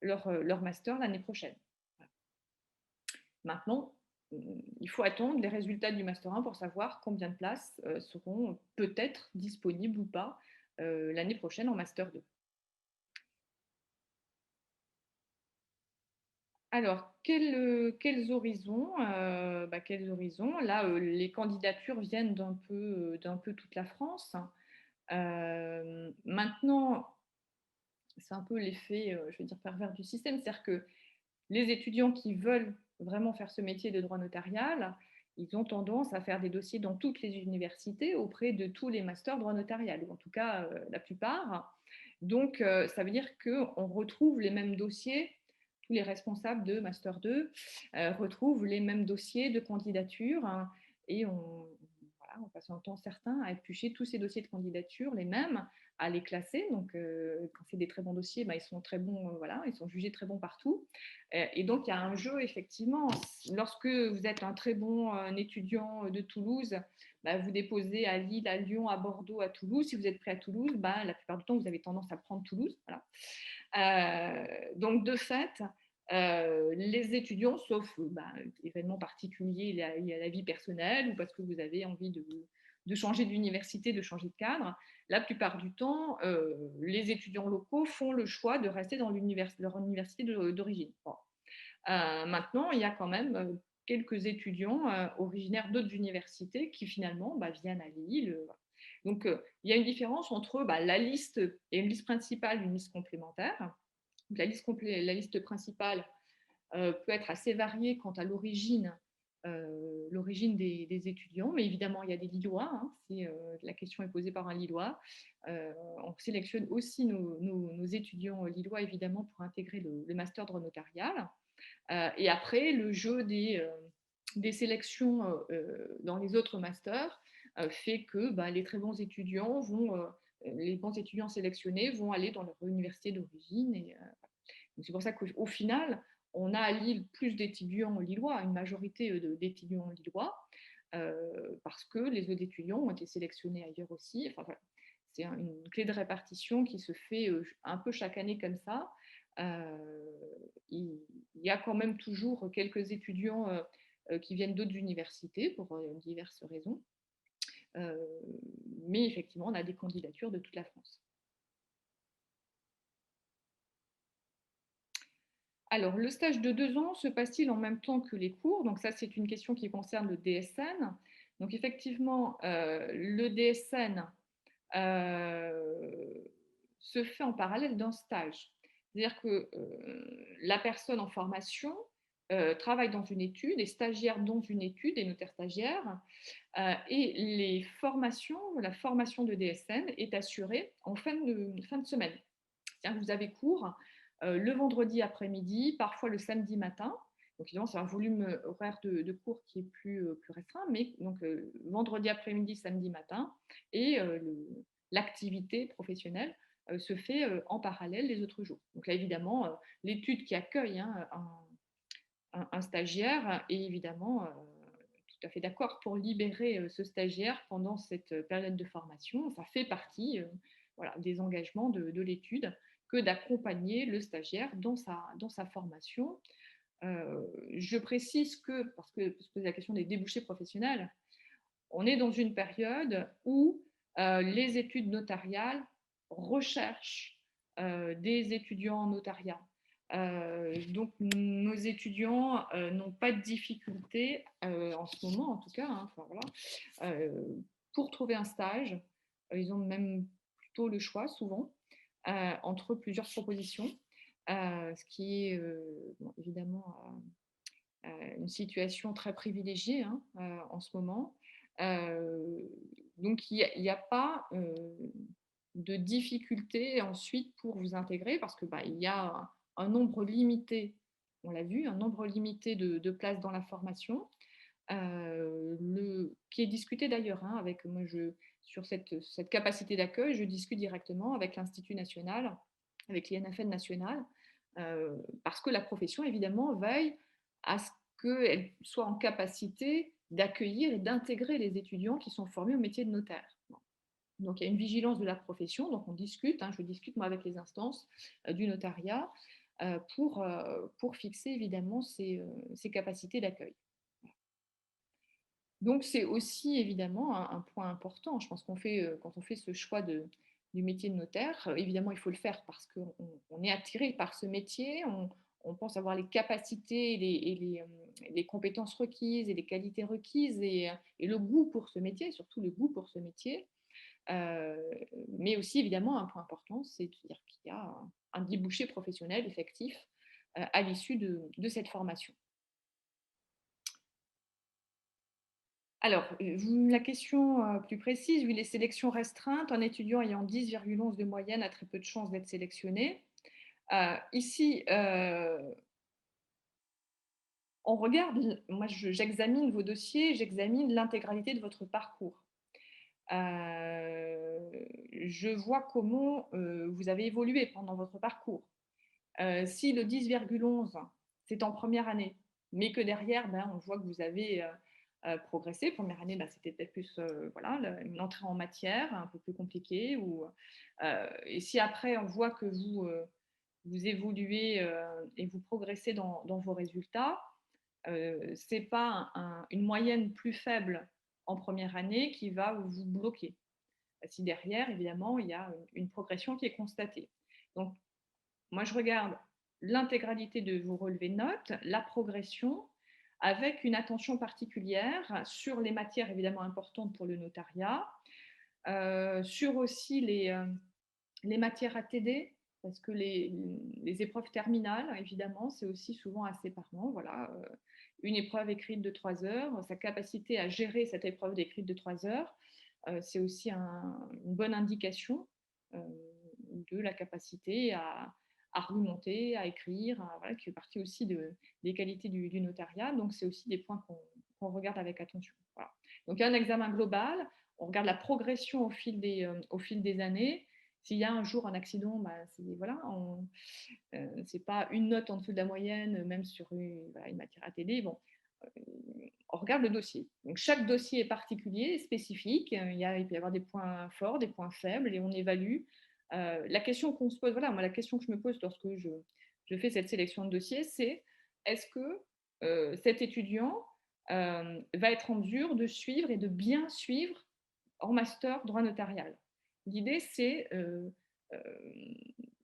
[SPEAKER 1] leur Master l'année prochaine. Voilà. Maintenant, il faut attendre les résultats du Master 1 pour savoir combien de places seront peut-être disponibles ou pas l'année prochaine en Master 2. Alors, quels horizons quels horizons? Là, les candidatures viennent d'un peu toute la France. Maintenant, c'est un peu l'effet, je vais dire, pervers du système, c'est-à-dire que les étudiants qui veulent vraiment faire ce métier de droit notarial, ils ont tendance à faire des dossiers dans toutes les universités auprès de tous les masters droit notarial, ou en tout cas la plupart. Donc, ça veut dire qu'on retrouve les mêmes dossiers, tous les responsables de Master 2 retrouvent les mêmes dossiers de candidature hein, et voilà, on passe un temps certain à éplucher tous ces dossiers de candidature, les mêmes, à les classer. Donc, quand c'est des très bons dossiers, ils sont très bons, voilà, ils sont jugés très bons partout. Et donc, il y a un jeu, effectivement. Lorsque vous êtes un très bon étudiant de Toulouse, vous déposez à Lille, à Lyon, à Bordeaux, à Toulouse. Si vous êtes prêt à Toulouse, la plupart du temps, vous avez tendance à prendre Toulouse. Voilà. Donc, de fait, les étudiants, sauf événements particuliers, il y a la vie personnelle ou parce que vous avez envie de changer d'université, de changer de cadre, la plupart du temps, les étudiants locaux font le choix de rester dans leur université d'origine. Bon. Maintenant, il y a quand même quelques étudiants originaires d'autres universités qui finalement viennent à Lille. Donc, il y a une différence entre la liste et une liste principale, une liste complémentaire. Donc, la liste principale peut être assez variée quant à l'origine des étudiants, mais évidemment, il y a des Lillois. Hein, si la question est posée par un Lillois, on sélectionne aussi nos étudiants lillois, évidemment, pour intégrer le master droit notarial. Et après, le jeu des sélections dans les autres masters fait que les très bons étudiants les bons étudiants sélectionnés vont aller dans leur université d'origine. C'est pour ça qu'au final, on a à Lille plus d'étudiants lillois, une majorité d'étudiants lillois, parce que les autres étudiants ont été sélectionnés ailleurs aussi. Enfin, voilà. C'est une clé de répartition qui se fait un peu chaque année comme ça. Il y a quand même toujours quelques étudiants qui viennent d'autres universités pour diverses raisons. Mais effectivement, on a des candidatures de toute la France. Alors, le stage de 2 ans se passe-t-il en même temps que les cours? Donc ça, c'est une question qui concerne le DSN. Donc effectivement, le DSN se fait en parallèle d'un stage. C'est-à-dire que la personne en formation travaille dans une étude, est stagiaire dans une étude, est notaire stagiaire, et la formation de DSN est assurée en fin de semaine. C'est-à-dire que vous avez cours le vendredi après-midi, parfois le samedi matin. Donc évidemment, c'est un volume horaire de cours qui est plus restreint, mais donc vendredi après-midi, samedi matin, et l'activité professionnelle se fait en parallèle les autres jours. Donc là, évidemment, l'étude qui accueille un stagiaire est évidemment tout à fait d'accord pour libérer ce stagiaire pendant cette période de formation. Ça fait partie voilà, des engagements de l'étude que d'accompagner le stagiaire dans sa formation. Je précise que, parce que se pose la question des débouchés professionnels, on est dans une période où les études notariales recherchent des étudiants en notariat. Donc nos étudiants n'ont pas de difficulté en ce moment en tout cas, hein, enfin, voilà, pour trouver un stage. Ils ont même plutôt le choix souvent entre plusieurs propositions, ce qui est bon, évidemment une situation très privilégiée hein, en ce moment. Donc il n'y a pas de difficulté ensuite pour vous intégrer parce que il y a un nombre limité, on l'a vu, un nombre limité de places dans la formation, qui est discuté d'ailleurs hein, avec moi sur cette capacité d'accueil, je discute directement avec l'Institut national, avec l'INFN national, parce que la profession évidemment veille à ce qu'elle soit en capacité d'accueillir et d'intégrer les étudiants qui sont formés au métier de notaire. Donc il y a une vigilance de la profession, donc on discute, hein, je discute moi avec les instances du notariat pour fixer évidemment ces capacités d'accueil. Donc c'est aussi évidemment un point important. Je pense quand on fait ce choix du métier de notaire, évidemment il faut le faire parce qu'on est attiré par ce métier, on pense avoir les capacités les compétences requises et les qualités requises et le goût pour ce métier, surtout le goût pour ce métier. Mais aussi évidemment un point important, c'est de dire qu'il y a un débouché professionnel effectif à l'issue de cette formation. Alors, la question plus précise, vu les sélections restreintes, un étudiant ayant 10,11 de moyenne a très peu de chances d'être sélectionné. Ici, on regarde, moi j'examine vos dossiers, j'examine l'intégralité de votre parcours. Je vois comment vous avez évolué pendant votre parcours. Si le 10,11, c'est en première année, mais que derrière, on voit que vous avez progressé. Première année, c'était peut-être plus voilà, une entrée en matière un peu plus compliquée. Et si après, on voit que vous évoluez et vous progressez dans vos résultats, ce n'est pas une moyenne plus faible en première année qui va vous bloquer. Si derrière, évidemment, il y a une progression qui est constatée. Donc, moi, je regarde l'intégralité de vos relevés de notes, la progression, avec une attention particulière sur les matières évidemment importantes pour le notariat, sur aussi les matières ATD, parce que les épreuves terminales, évidemment, c'est aussi souvent assez parlant. Voilà, une épreuve écrite de 3 heures, sa capacité à gérer cette épreuve écrite de 3 heures, c'est aussi une bonne indication de la capacité à remonter, à écrire, voilà, qui fait partie aussi des qualités du notariat. Donc, c'est aussi des points qu'on regarde avec attention. Voilà. Donc, il y a un examen global. On regarde la progression au fil des années. S'il y a un jour un accident, voilà, c'est pas une note en dessous de la moyenne, même sur une matière ATD. Bon, on regarde le dossier. Donc, chaque dossier est particulier, spécifique. Il peut y avoir des points forts, des points faibles, et on évalue. La question qu'on se pose, voilà, moi, la question que je me pose lorsque je fais cette sélection de dossiers, c'est est-ce que cet étudiant va être en mesure de suivre et de bien suivre en master droit notarial. L'idée, c'est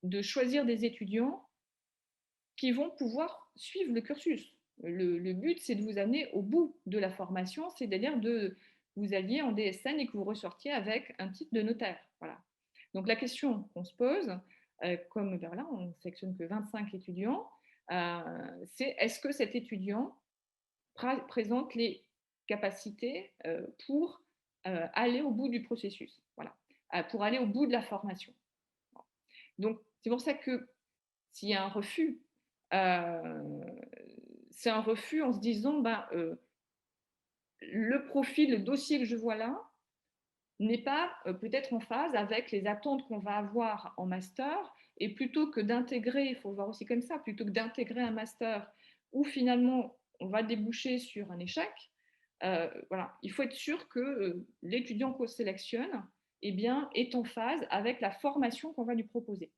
[SPEAKER 1] de choisir des étudiants qui vont pouvoir suivre le cursus. Le but, c'est de vous amener au bout de la formation, c'est-à-dire de vous alliez en DSN et que vous ressortiez avec un titre de notaire. Voilà. Donc la question qu'on se pose, comme ben voilà, on ne sélectionne que 25 étudiants, c'est est-ce que cet étudiant présente les capacités pour aller au bout du processus, voilà, pour aller au bout de la formation. Donc, c'est pour ça que s'il y a un refus, c'est un refus en se disant, ben, le profil, le dossier que je vois là n'est pas peut-être en phase avec les attentes qu'on va avoir en master. Et plutôt que d'intégrer, il faut voir aussi comme ça, plutôt que d'intégrer un master où finalement on va déboucher sur un échec, voilà, il faut être sûr que l'étudiant qu'on sélectionne eh bien, est en phase avec la formation qu'on va lui proposer.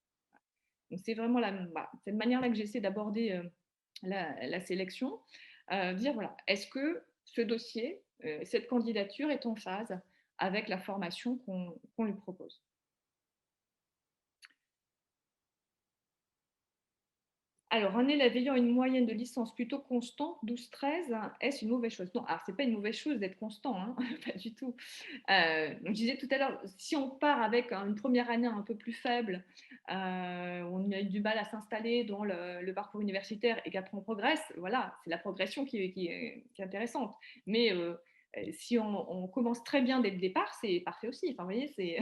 [SPEAKER 1] Donc c'est vraiment cette manière-là que j'essaie d'aborder la sélection, dire voilà, est-ce que ce dossier, cette candidature est en phase avec la formation qu'on lui propose. Alors, un élève ayant une moyenne de licence plutôt constante, 12-13, est-ce une mauvaise chose? Non, alors c'est pas une mauvaise chose d'être constant, hein, pas du tout. Donc, je disais tout à l'heure, si on part avec une première année un peu plus faible, on a eu du mal à s'installer dans le parcours universitaire et qu'après on progresse, voilà, c'est la progression qui est intéressante. Mais si on commence très bien dès le départ, c'est parfait aussi. Enfin, vous voyez,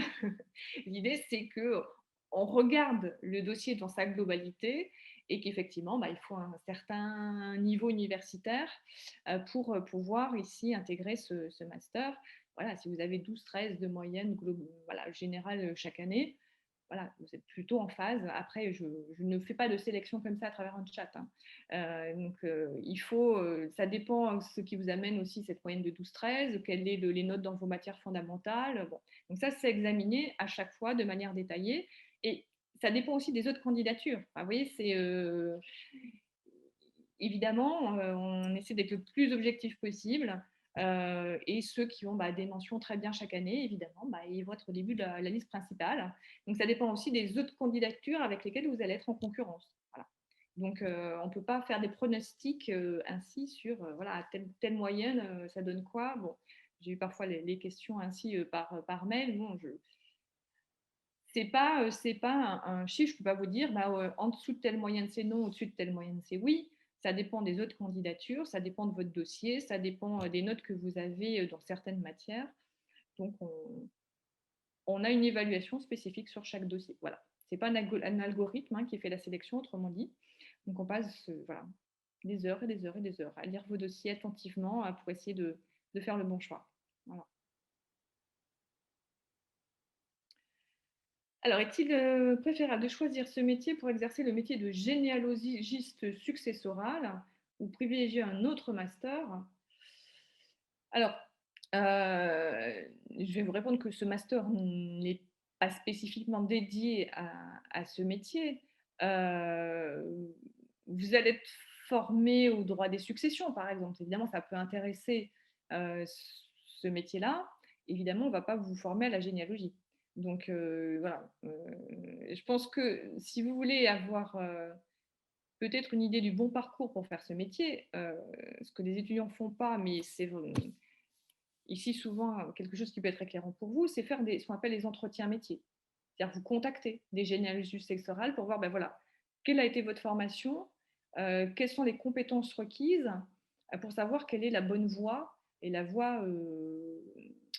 [SPEAKER 1] l'idée, c'est que on regarde le dossier dans sa globalité et qu'effectivement, bah, il faut un certain niveau universitaire pour pouvoir ici intégrer ce master. Voilà, si vous avez 12-13 de moyenne voilà, générale chaque année, voilà, vous êtes plutôt en phase. Après, je ne fais pas de sélection comme ça à travers un chat, hein. Donc, il faut, ça dépend ce qui vous amène aussi cette moyenne de 12-13, quelles sont les notes dans vos matières fondamentales. Bon. Donc ça, c'est examiné à chaque fois de manière détaillée. Et ça dépend aussi des autres candidatures. Enfin, vous voyez, c'est évidemment, on essaie d'être le plus objectif possible. Et ceux qui ont des mentions très bien chaque année, évidemment, ils vont être au début de la liste principale. Donc, ça dépend aussi des autres candidatures avec lesquelles vous allez être en concurrence. Voilà. Donc, on ne peut pas faire des pronostics ainsi sur voilà, telle moyenne, ça donne quoi. Bon, j'ai eu parfois les questions ainsi par mail. Bon, c'est pas un chiffre, je ne peux pas vous dire, en dessous de telle moyenne c'est non, au-dessus de telle moyenne c'est oui. Ça dépend des autres candidatures, ça dépend de votre dossier, ça dépend des notes que vous avez dans certaines matières. Donc, on a une évaluation spécifique sur chaque dossier. Voilà. Ce n'est pas un algorithme qui fait la sélection, autrement dit. Donc, on passe voilà, des heures et des heures et des heures à lire vos dossiers attentivement pour essayer de faire le bon choix. Voilà. Alors, est-il préférable de choisir ce métier pour exercer le métier de généalogiste successoral ou privilégier un autre master? Alors, je vais vous répondre que ce master n'est pas spécifiquement dédié à ce métier. Euh, Vous allez être formé au droit des successions, par exemple. Évidemment, ça peut intéresser ce métier-là. Évidemment, on ne va pas vous former à la généalogie. Donc, voilà. Je pense que si vous voulez avoir peut-être une idée du bon parcours pour faire ce métier, ce que les étudiants ne font pas, mais c'est ici souvent quelque chose qui peut être éclairant pour vous, c'est faire ce qu'on appelle les entretiens métiers. C'est-à-dire vous contacter des généalogistes successorales pour voir, ben voilà, quelle a été votre formation, quelles sont les compétences requises pour savoir quelle est la bonne voie et la voie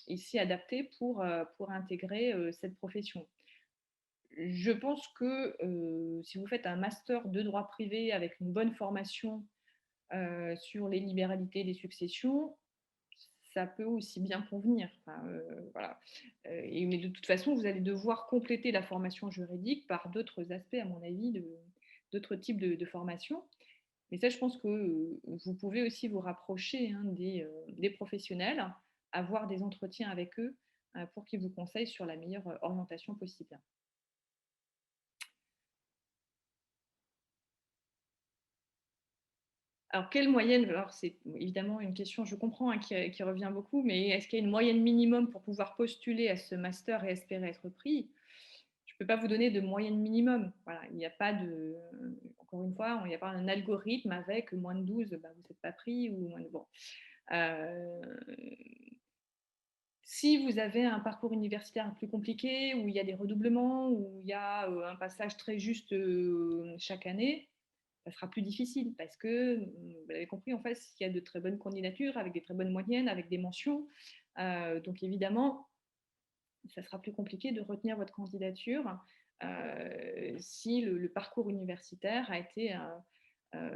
[SPEAKER 1] ici adaptée pour intégrer cette profession. Je pense que si vous faites un master de droit privé avec une bonne formation sur les libéralités des successions, ça peut aussi bien convenir. Enfin, voilà. Mais de toute façon, vous allez devoir compléter la formation juridique par d'autres aspects, à mon avis, d'autres types de formation. Mais ça, je pense que vous pouvez aussi vous rapprocher des professionnels, avoir des entretiens avec eux pour qu'ils vous conseillent sur la meilleure orientation possible. Alors, quelle moyenne? Alors, c'est évidemment une question, je comprends, qui revient beaucoup, mais est-ce qu'il y a une moyenne minimum pour pouvoir postuler à ce master et espérer être pris? Je ne peux pas vous donner de moyenne minimum. Voilà, il n'y a pas de. Encore une fois, il n'y a pas un algorithme avec moins de 12, vous n'êtes pas pris ou moins de. Bon. Euh, Si vous avez un parcours universitaire plus compliqué, où il y a des redoublements, où il y a un passage très juste chaque année, ça sera plus difficile parce que, vous l'avez compris, en fait, il y a de très bonnes candidatures avec des très bonnes moyennes, avec des mentions. Donc évidemment, ça sera plus compliqué de retenir votre candidature si le parcours universitaire a été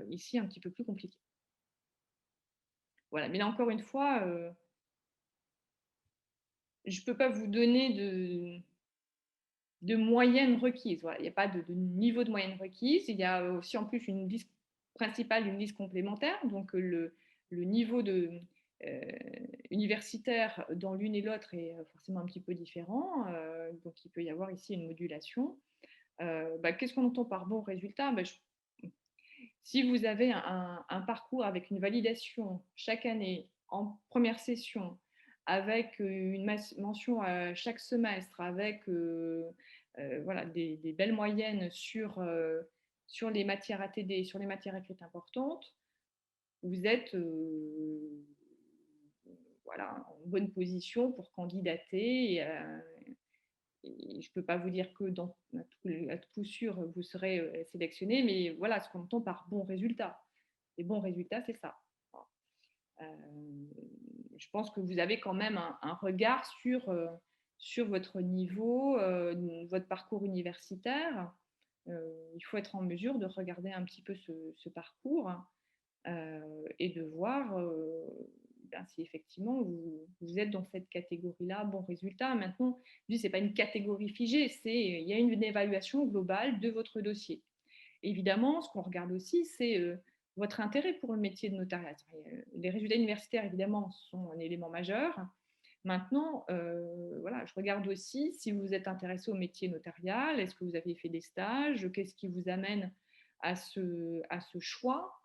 [SPEAKER 1] ici un petit peu plus compliqué. Voilà, mais là encore une fois, je ne peux pas vous donner de moyenne requise. Voilà, il n'y a pas de niveau de moyenne requise. Il y a aussi en plus une liste principale, une liste complémentaire. Donc le niveau euh, universitaire dans l'une et l'autre est forcément un petit peu différent. Donc il peut y avoir ici une modulation. Qu'est-ce qu'on entend par bon résultat? Si vous avez un parcours avec une validation chaque année en première session, avec une mention à chaque semestre, avec voilà, des belles moyennes sur les matières ATD, sur les matières écrites importantes, vous êtes voilà, en bonne position pour candidater. Et je ne peux pas vous dire que à tout coup sûr, vous serez sélectionné, mais voilà ce qu'on entend par bon résultat. Les bons résultats, c'est ça. Euh, je pense que vous avez quand même un regard sur votre niveau, votre parcours universitaire. Il faut être en mesure de regarder un petit peu ce parcours et de voir si effectivement vous êtes dans cette catégorie-là, bon résultat. Maintenant, ce n'est pas une catégorie figée, il y a une évaluation globale de votre dossier. Évidemment, ce qu'on regarde aussi, c'est votre intérêt pour le métier de notariat. Les résultats universitaires, évidemment, sont un élément majeur. Maintenant, voilà, je regarde aussi si vous êtes intéressé au métier notarial, est-ce que vous avez fait des stages, qu'est-ce qui vous amène à ce choix.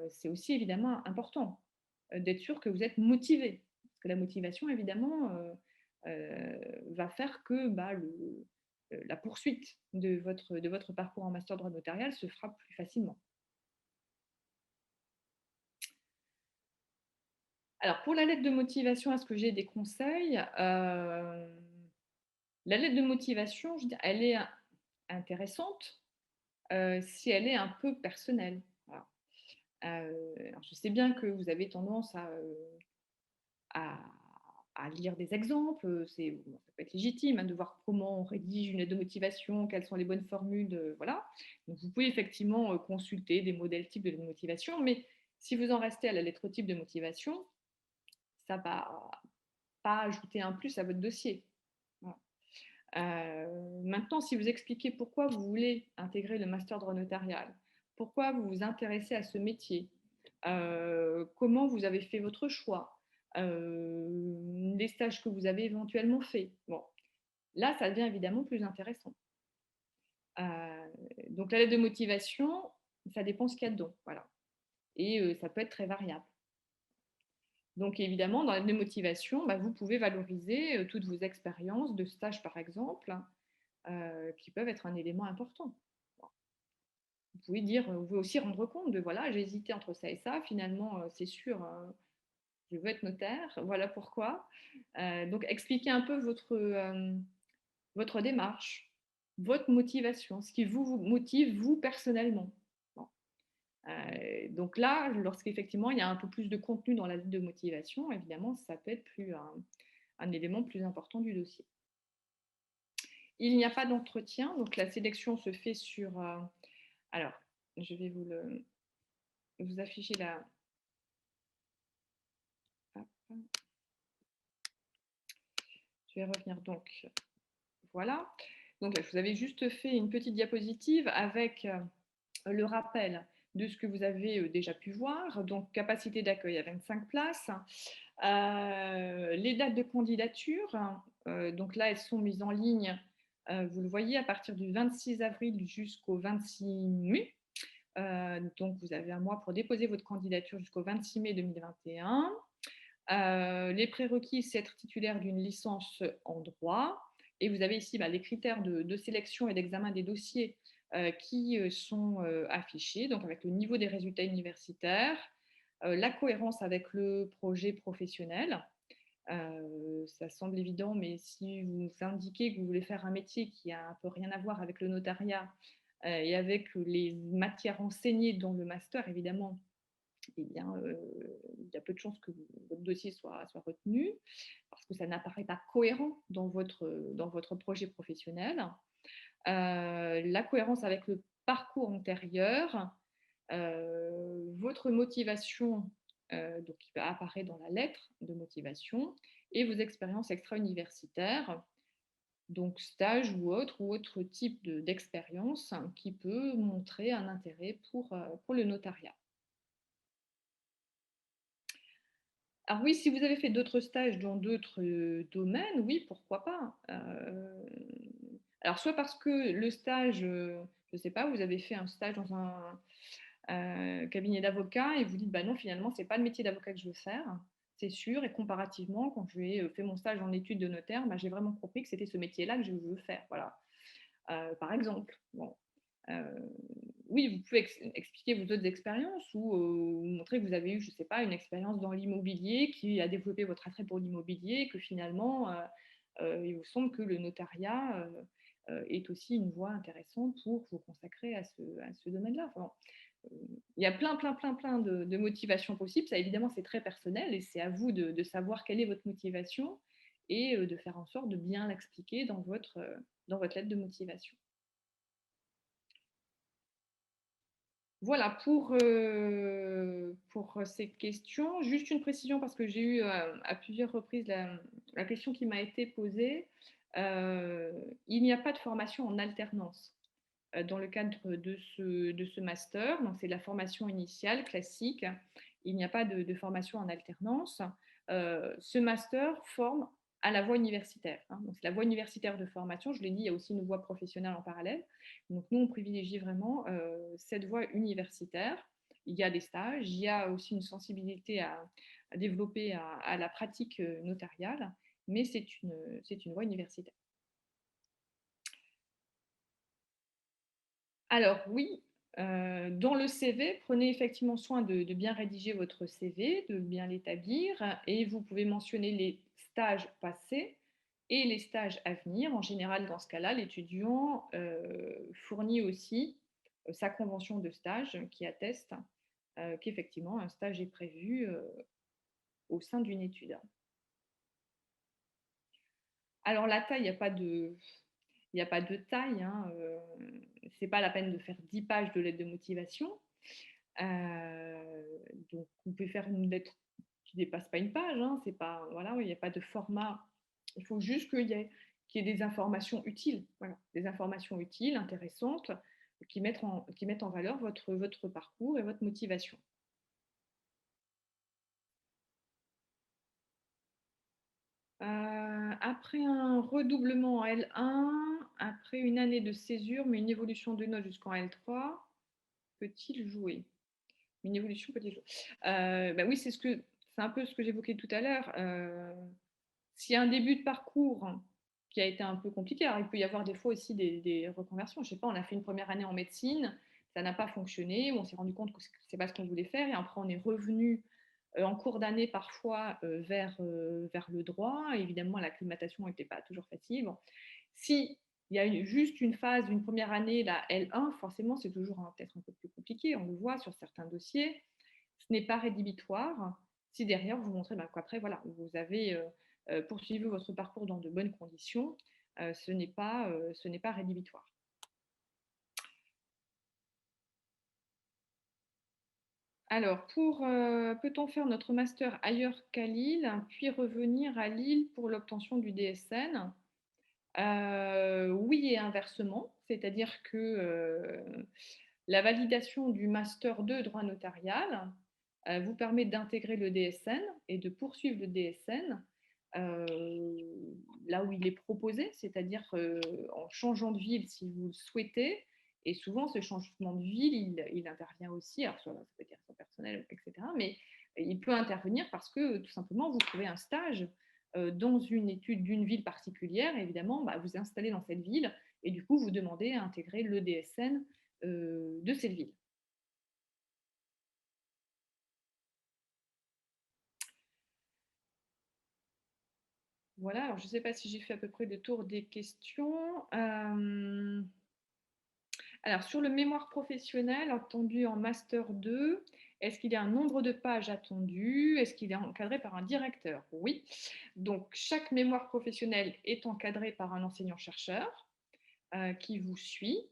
[SPEAKER 1] C'est aussi évidemment important d'être sûr que vous êtes motivé. Parce que la motivation, évidemment, va faire que la poursuite de votre parcours en master droit notarial se fera plus facilement. Alors, pour la lettre de motivation, est-ce que j'ai des conseils? La lettre de motivation, elle est intéressante si elle est un peu personnelle. Voilà. Alors je sais bien que vous avez tendance à, à lire des exemples, ça peut être légitime de voir comment on rédige une lettre de motivation, quelles sont les bonnes formules, voilà. Donc vous pouvez effectivement consulter des modèles types de motivation, mais si vous en restez à la lettre type de motivation, ça ne va pas ajouter un plus à votre dossier. Voilà. Maintenant, si vous expliquez pourquoi vous voulez intégrer le master droit notarial, pourquoi vous vous intéressez à ce métier, comment vous avez fait votre choix, les stages que vous avez éventuellement faits. Bon, là, ça devient évidemment plus intéressant. Donc la lettre de motivation, ça dépend ce qu'il y a dedans. Voilà. Et ça peut être très variable. Donc évidemment, dans la lettre de motivation, vous pouvez valoriser toutes vos expériences de stage, par exemple, qui peuvent être un élément important. Vous pouvez dire, vous pouvez aussi rendre compte de voilà, j'ai hésité entre ça et ça, finalement, c'est sûr, je veux être notaire, voilà pourquoi. Donc expliquez un peu votre démarche, votre motivation, ce qui vous motive, vous personnellement. Bon. Donc là, lorsqu'effectivement il y a un peu plus de contenu dans la lettre de motivation, évidemment, ça peut être un élément plus important du dossier. Il n'y a pas d'entretien, donc la sélection se fait sur... alors, je vais vous afficher la... Je vais revenir donc. Voilà. Donc là, je vous avais juste fait une petite diapositive avec le rappel de ce que vous avez déjà pu voir. Donc, capacité d'accueil à 25 places. Les dates de candidature, donc là, elles sont mises en ligne, vous le voyez, à partir du 26 avril jusqu'au 26 mai. Donc, vous avez un mois pour déposer votre candidature jusqu'au 26 mai 2021. Les prérequis, c'est être titulaire d'une licence en droit. Et vous avez ici les critères de sélection et d'examen des dossiers qui sont affichés, donc avec le niveau des résultats universitaires, la cohérence avec le projet professionnel, Ça semble évident, mais si vous indiquez que vous voulez faire un métier qui a un peu rien à voir avec le notariat et avec les matières enseignées dans le master, évidemment, eh bien, il y a peu de chances que votre dossier soit retenu parce que ça n'apparaît pas cohérent dans votre projet professionnel. La cohérence avec le parcours antérieur, votre motivation, donc qui va apparaître dans la lettre de motivation, et vos expériences extra-universitaires, donc stage ou autre type d'expérience qui peut montrer un intérêt pour le notariat. Alors oui, si vous avez fait d'autres stages dans d'autres domaines, oui, pourquoi pas. Alors soit parce que le stage, je ne sais pas, vous avez fait un stage dans un cabinet d'avocat et vous dites, bah non, finalement, c'est pas le métier d'avocat que je veux faire, c'est sûr. Et comparativement, quand j'ai fait mon stage en études de notaire, bah, j'ai vraiment compris que c'était ce métier-là que je veux faire. Voilà. Par exemple. Bon. Euh, oui, vous pouvez expliquer vos autres expériences ou montrer que vous avez eu, je ne sais pas, une expérience dans l'immobilier qui a développé votre attrait pour l'immobilier et que finalement, il vous semble que le notariat est aussi une voie intéressante pour vous consacrer à ce domaine-là. Enfin, il y a plein de motivations possibles. Ça, évidemment, c'est très personnel et c'est à vous de savoir quelle est votre motivation et de faire en sorte de bien l'expliquer dans votre lettre de motivation. Voilà pour ces questions. Juste une précision parce que j'ai eu à plusieurs reprises la question qui m'a été posée. Euh, il n'y a pas de formation en alternance dans le cadre de ce master. Donc, c'est la formation initiale classique. Il n'y a pas de formation en alternance. Ce master forme à la voie universitaire. Hein. Donc, c'est la voie universitaire de formation. Je l'ai dit, il y a aussi une voie professionnelle en parallèle. Donc, nous, on privilégie vraiment cette voie universitaire. Il y a des stages, il y a aussi une sensibilité à développer à la pratique notariale, mais c'est une voie universitaire. Alors oui, dans le CV, prenez effectivement soin de bien rédiger votre CV, de bien l'établir, et vous pouvez mentionner les stages passés et les stages à venir. En général, dans ce cas-là, l'étudiant fournit aussi sa convention de stage qui atteste qu'effectivement un stage est prévu au sein d'une étude. Alors la taille, il n'y a pas de, il n'y a pas de taille. Hein, c'est pas la peine de faire 10 pages de lettre de motivation. Donc, vous pouvez faire une lettre qui ne dépasse pas une page. Hein, c'est pas, voilà, il n'y a pas de format. Il faut juste qu'il y ait des informations utiles. Voilà, des informations utiles, intéressantes, qui mettent en valeur votre parcours et votre motivation. Après un redoublement en L1, après une année de césure, mais une évolution de notes jusqu'en L3, peut-il jouer? Une évolution peut-il jouer? Bah oui, c'est un peu ce que j'évoquais tout à l'heure. S'il y a un début de parcours qui a été un peu compliqué, alors il peut y avoir des fois aussi des reconversions. Je sais pas, on a fait une première année en médecine, ça n'a pas fonctionné, on s'est rendu compte que c'est pas ce qu'on voulait faire, et après on est revenu en cours d'année parfois vers le droit. Évidemment, l'acclimatation n'était pas toujours facile. Bon. Si il y a juste une phase, une première année, la L1, forcément, c'est toujours peut-être un peu plus compliqué. On le voit sur certains dossiers. Ce n'est pas rédhibitoire si derrière vous montrez qu'après, voilà, vous avez poursuivi votre parcours dans de bonnes conditions. Ce n'est pas rédhibitoire. Alors, peut-on faire notre master ailleurs qu'à Lille, puis revenir à Lille pour l'obtention du DSN? Oui et inversement, c'est-à-dire que la validation du master 2 droit notarial vous permet d'intégrer le DSN et de poursuivre le DSN euh, là où il est proposé, c'est-à-dire en changeant de ville si vous le souhaitez. Et souvent, ce changement de ville, il intervient aussi, alors soit ça peut être son personnel, etc., mais il peut intervenir parce que tout simplement, vous trouvez un stage dans une étude d'une ville particulière, et évidemment, bah, vous installez dans cette ville, et du coup, vous demandez à intégrer le DSN de cette ville. Voilà, alors je ne sais pas si j'ai fait à peu près le tour des questions. Alors, sur le mémoire professionnel attendu en master 2, est-ce qu'il y a un nombre de pages attendu? Est-ce qu'il est encadré par un directeur? Oui. Donc, chaque mémoire professionnel est encadré par un enseignant-chercheur qui vous suit,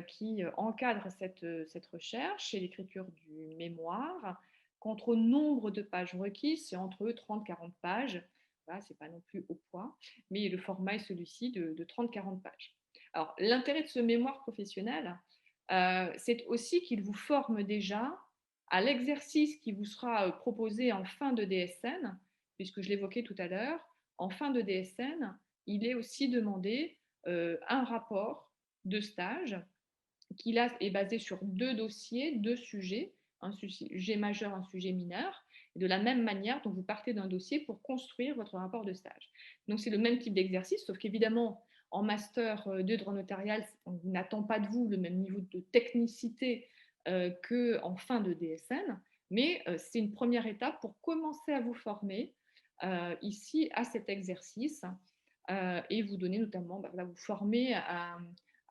[SPEAKER 1] qui encadre cette recherche et l'écriture du mémoire. Quant au nombre de pages requises, c'est entre 30-40 pages. Voilà, ce n'est pas non plus au point, mais le format est celui-ci de 30-40 pages. Alors, l'intérêt de ce mémoire professionnel, c'est aussi qu'il vous forme déjà à l'exercice qui vous sera proposé en fin de DSN, puisque je l'évoquais tout à l'heure, en fin de DSN, il est aussi demandé un rapport de stage qui là est basé sur deux dossiers, deux sujets, un sujet majeur, un sujet mineur, et de la même manière dont vous partez d'un dossier pour construire votre rapport de stage. Donc c'est le même type d'exercice, sauf qu'évidemment, en master 2 droit notarial, on n'attend pas de vous le même niveau de technicité qu'en fin de DSN, mais c'est une première étape pour commencer à vous former ici à cet exercice et vous donner notamment, vous former à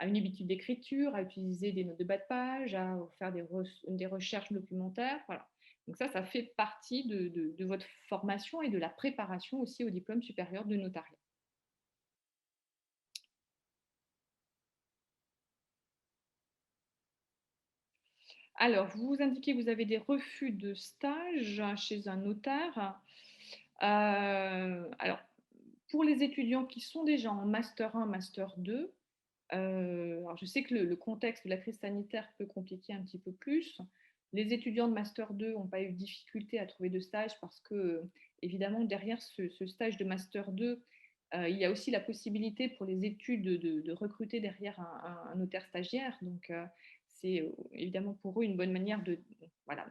[SPEAKER 1] une habitude d'écriture, à utiliser des notes de bas de page, à faire des recherches documentaires. Voilà. Donc ça fait partie de votre formation et de la préparation aussi au diplôme supérieur de notariat. Alors, vous indiquez que vous avez des refus de stage chez un notaire. Alors, pour les étudiants qui sont déjà en master 1, master 2, alors je sais que le contexte de la crise sanitaire peut compliquer un petit peu plus. Les étudiants de master 2 n'ont pas eu de difficulté à trouver de stage parce que, évidemment, derrière ce stage de master 2, il y a aussi la possibilité pour les études de recruter derrière un notaire stagiaire. Donc, c'est évidemment pour eux une bonne manière voilà,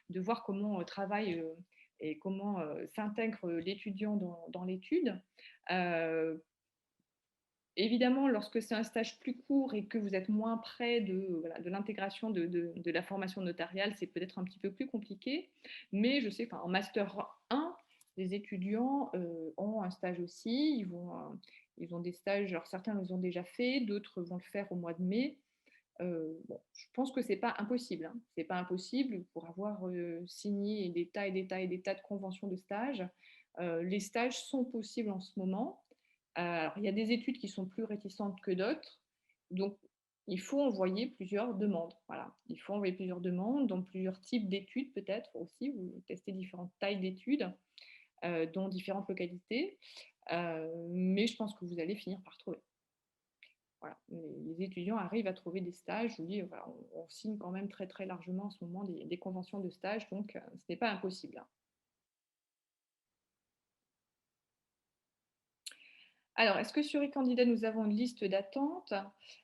[SPEAKER 1] de voir comment travaille et comment s'intègre l'étudiant dans l'étude. Euh, Évidemment, lorsque c'est un stage plus court et que vous êtes moins près voilà, de l'intégration de la formation notariale, c'est peut-être un petit peu plus compliqué. Mais je sais qu'en Master 1, les étudiants ont un stage aussi. Ils ont des stages, alors certains les ont déjà fait, d'autres vont le faire au mois de mai. Bon, je pense que ce n'est pas impossible. Hein. Ce n'est pas impossible pour avoir signé des tas et des tas et des tas de conventions de stage. Les stages sont possibles en ce moment. Alors, il y a des études qui sont plus réticentes que d'autres. Donc, il faut envoyer plusieurs demandes. Voilà. Il faut envoyer plusieurs demandes dans plusieurs types d'études peut-être aussi. Vous testez différentes tailles d'études dans différentes localités. Mais je pense que vous allez finir par trouver. Voilà. Les étudiants arrivent à trouver des stages. Je vous dis, voilà, on signe quand même très très largement en ce moment des conventions de stage, donc ce n'est pas impossible. Hein. Alors, est-ce que sur eCandidat, nous avons une liste d'attente?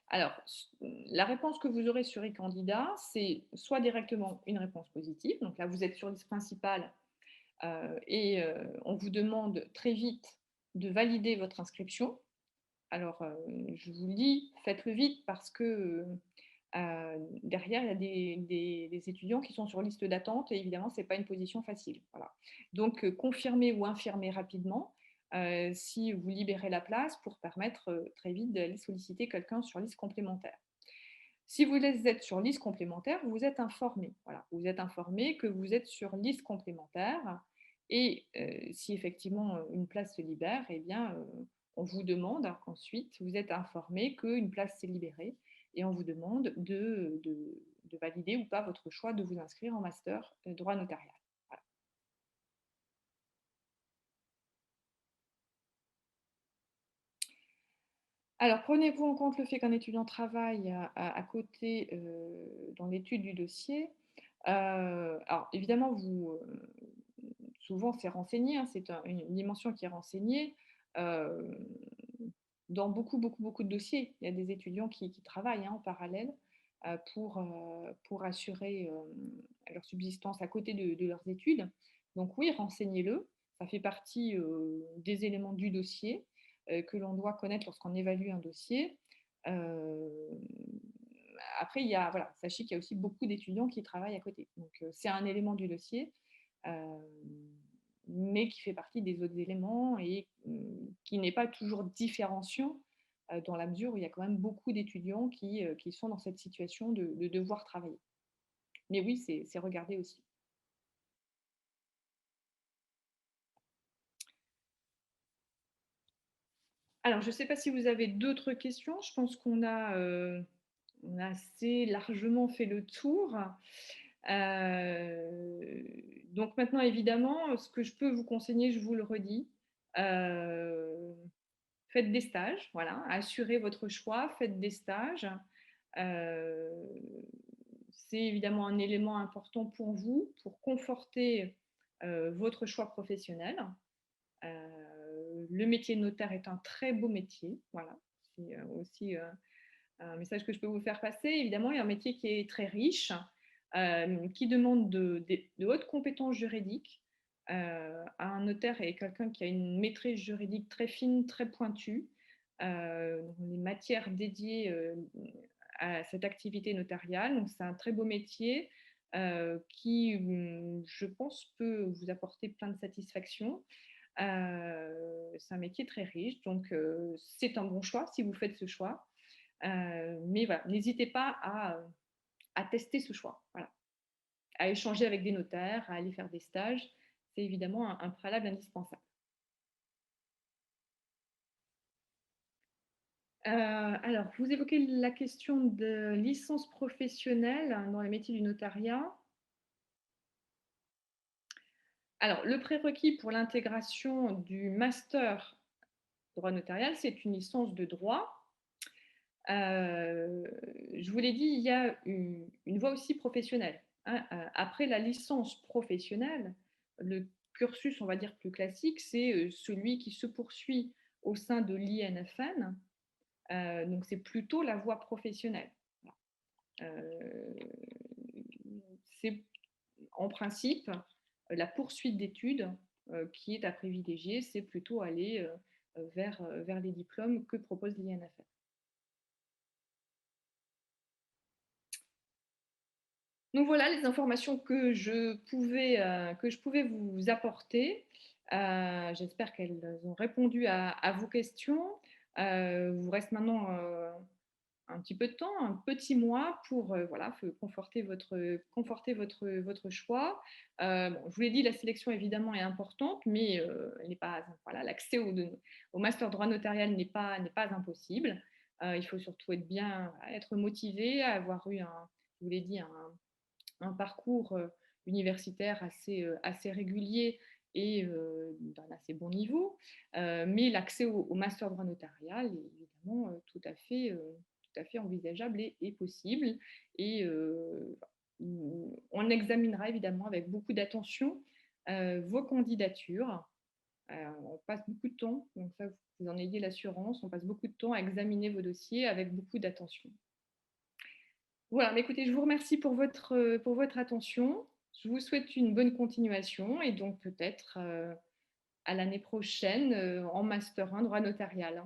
[SPEAKER 1] Alors, la réponse que vous aurez sur eCandidat, c'est soit directement une réponse positive, donc là, vous êtes sur liste principale et on vous demande très vite de valider votre inscription. Alors, je vous le dis, faites-le vite parce que derrière, il y a des étudiants qui sont sur liste d'attente et évidemment, ce n'est pas une position facile. Voilà. Donc, confirmez ou infirmez rapidement si vous libérez la place pour permettre très vite d'aller solliciter quelqu'un sur liste complémentaire. Si vous êtes sur liste complémentaire, vous êtes informé. Voilà. Vous êtes informé que vous êtes sur liste complémentaire et si effectivement une place se libère, eh bien, on vous demande ensuite, vous êtes informé qu'une place s'est libérée et on vous demande de valider ou pas votre choix de vous inscrire en master droit notarial. Voilà. Alors, prenez-vous en compte le fait qu'un étudiant travaille à côté dans l'étude du dossier. Alors, évidemment, souvent, c'est renseigné, hein, c'est une dimension qui est renseignée. Euh, dans beaucoup de dossiers, il y a des étudiants qui travaillent hein, en parallèle pour assurer leur subsistance à côté de leurs études. Donc oui, renseignez-le. Ça fait partie des éléments du dossier que l'on doit connaître lorsqu'on évalue un dossier. Euh, Après, voilà, sachez qu'il y a aussi beaucoup d'étudiants qui travaillent à côté. Donc c'est un élément du dossier. Euh, mais qui fait partie des autres éléments et qui n'est pas toujours différenciant dans la mesure où il y a quand même beaucoup d'étudiants qui sont dans cette situation de devoir travailler. Mais oui, c'est regardé aussi. Alors, je ne sais pas si vous avez d'autres questions. Je pense on a assez largement fait le tour. Donc maintenant, évidemment, ce que je peux vous conseiller, je vous le redis, euh, faites des stages, voilà, assurez votre choix, faites des stages. Euh, c'est évidemment un élément important pour vous, pour conforter votre choix professionnel. Le métier de notaire est un très beau métier, voilà. C'est aussi un message que je peux vous faire passer. Évidemment, il y a un métier qui est très riche, qui demande de hautes compétences juridiques. Un notaire est quelqu'un qui a une maîtrise juridique très fine, très pointue. Les matières dédiées à cette activité notariale. Donc, c'est un très beau métier qui, je pense, peut vous apporter plein de satisfaction. C'est un métier très riche, donc c'est un bon choix si vous faites ce choix. Mais voilà, n'hésitez pas à tester ce choix, voilà, à échanger avec des notaires, à aller faire des stages. C'est évidemment un préalable indispensable. Alors, vous évoquez la question de licence professionnelle dans les métiers du notariat. Alors, le prérequis pour l'intégration du master droit notarial, c'est une licence de droit. Je vous l'ai dit, il y a une voie aussi professionnelle, hein. Après la licence professionnelle, le cursus, on va dire, plus classique, c'est celui qui se poursuit au sein de l'INFN. Donc, c'est plutôt la voie professionnelle. Euh, c'est en principe la poursuite d'études qui est à privilégier, c'est plutôt aller vers les diplômes que propose l'INFN. Donc voilà les informations que je pouvais vous apporter. J'espère qu'elles ont répondu à vos questions. Vous reste maintenant un petit peu de temps, un petit mois pour voilà, conforter votre choix. Bon, je vous l'ai dit, la sélection évidemment est importante, mais elle n'est pas, voilà, l'accès au master droit notarial n'est pas impossible. Il faut surtout être motivé, avoir eu je vous l'ai dit, un parcours universitaire assez régulier et d'un assez bon niveau. Mais l'accès au master droit notarial est évidemment tout à fait envisageable et possible. Et on examinera évidemment avec beaucoup d'attention vos candidatures. On passe beaucoup de temps, donc ça, vous en ayez l'assurance, on passe beaucoup de temps à examiner vos dossiers avec beaucoup d'attention. Voilà, mais écoutez, je vous remercie pour votre attention. Je vous souhaite une bonne continuation et donc peut-être à l'année prochaine en Master 1 droit notarial.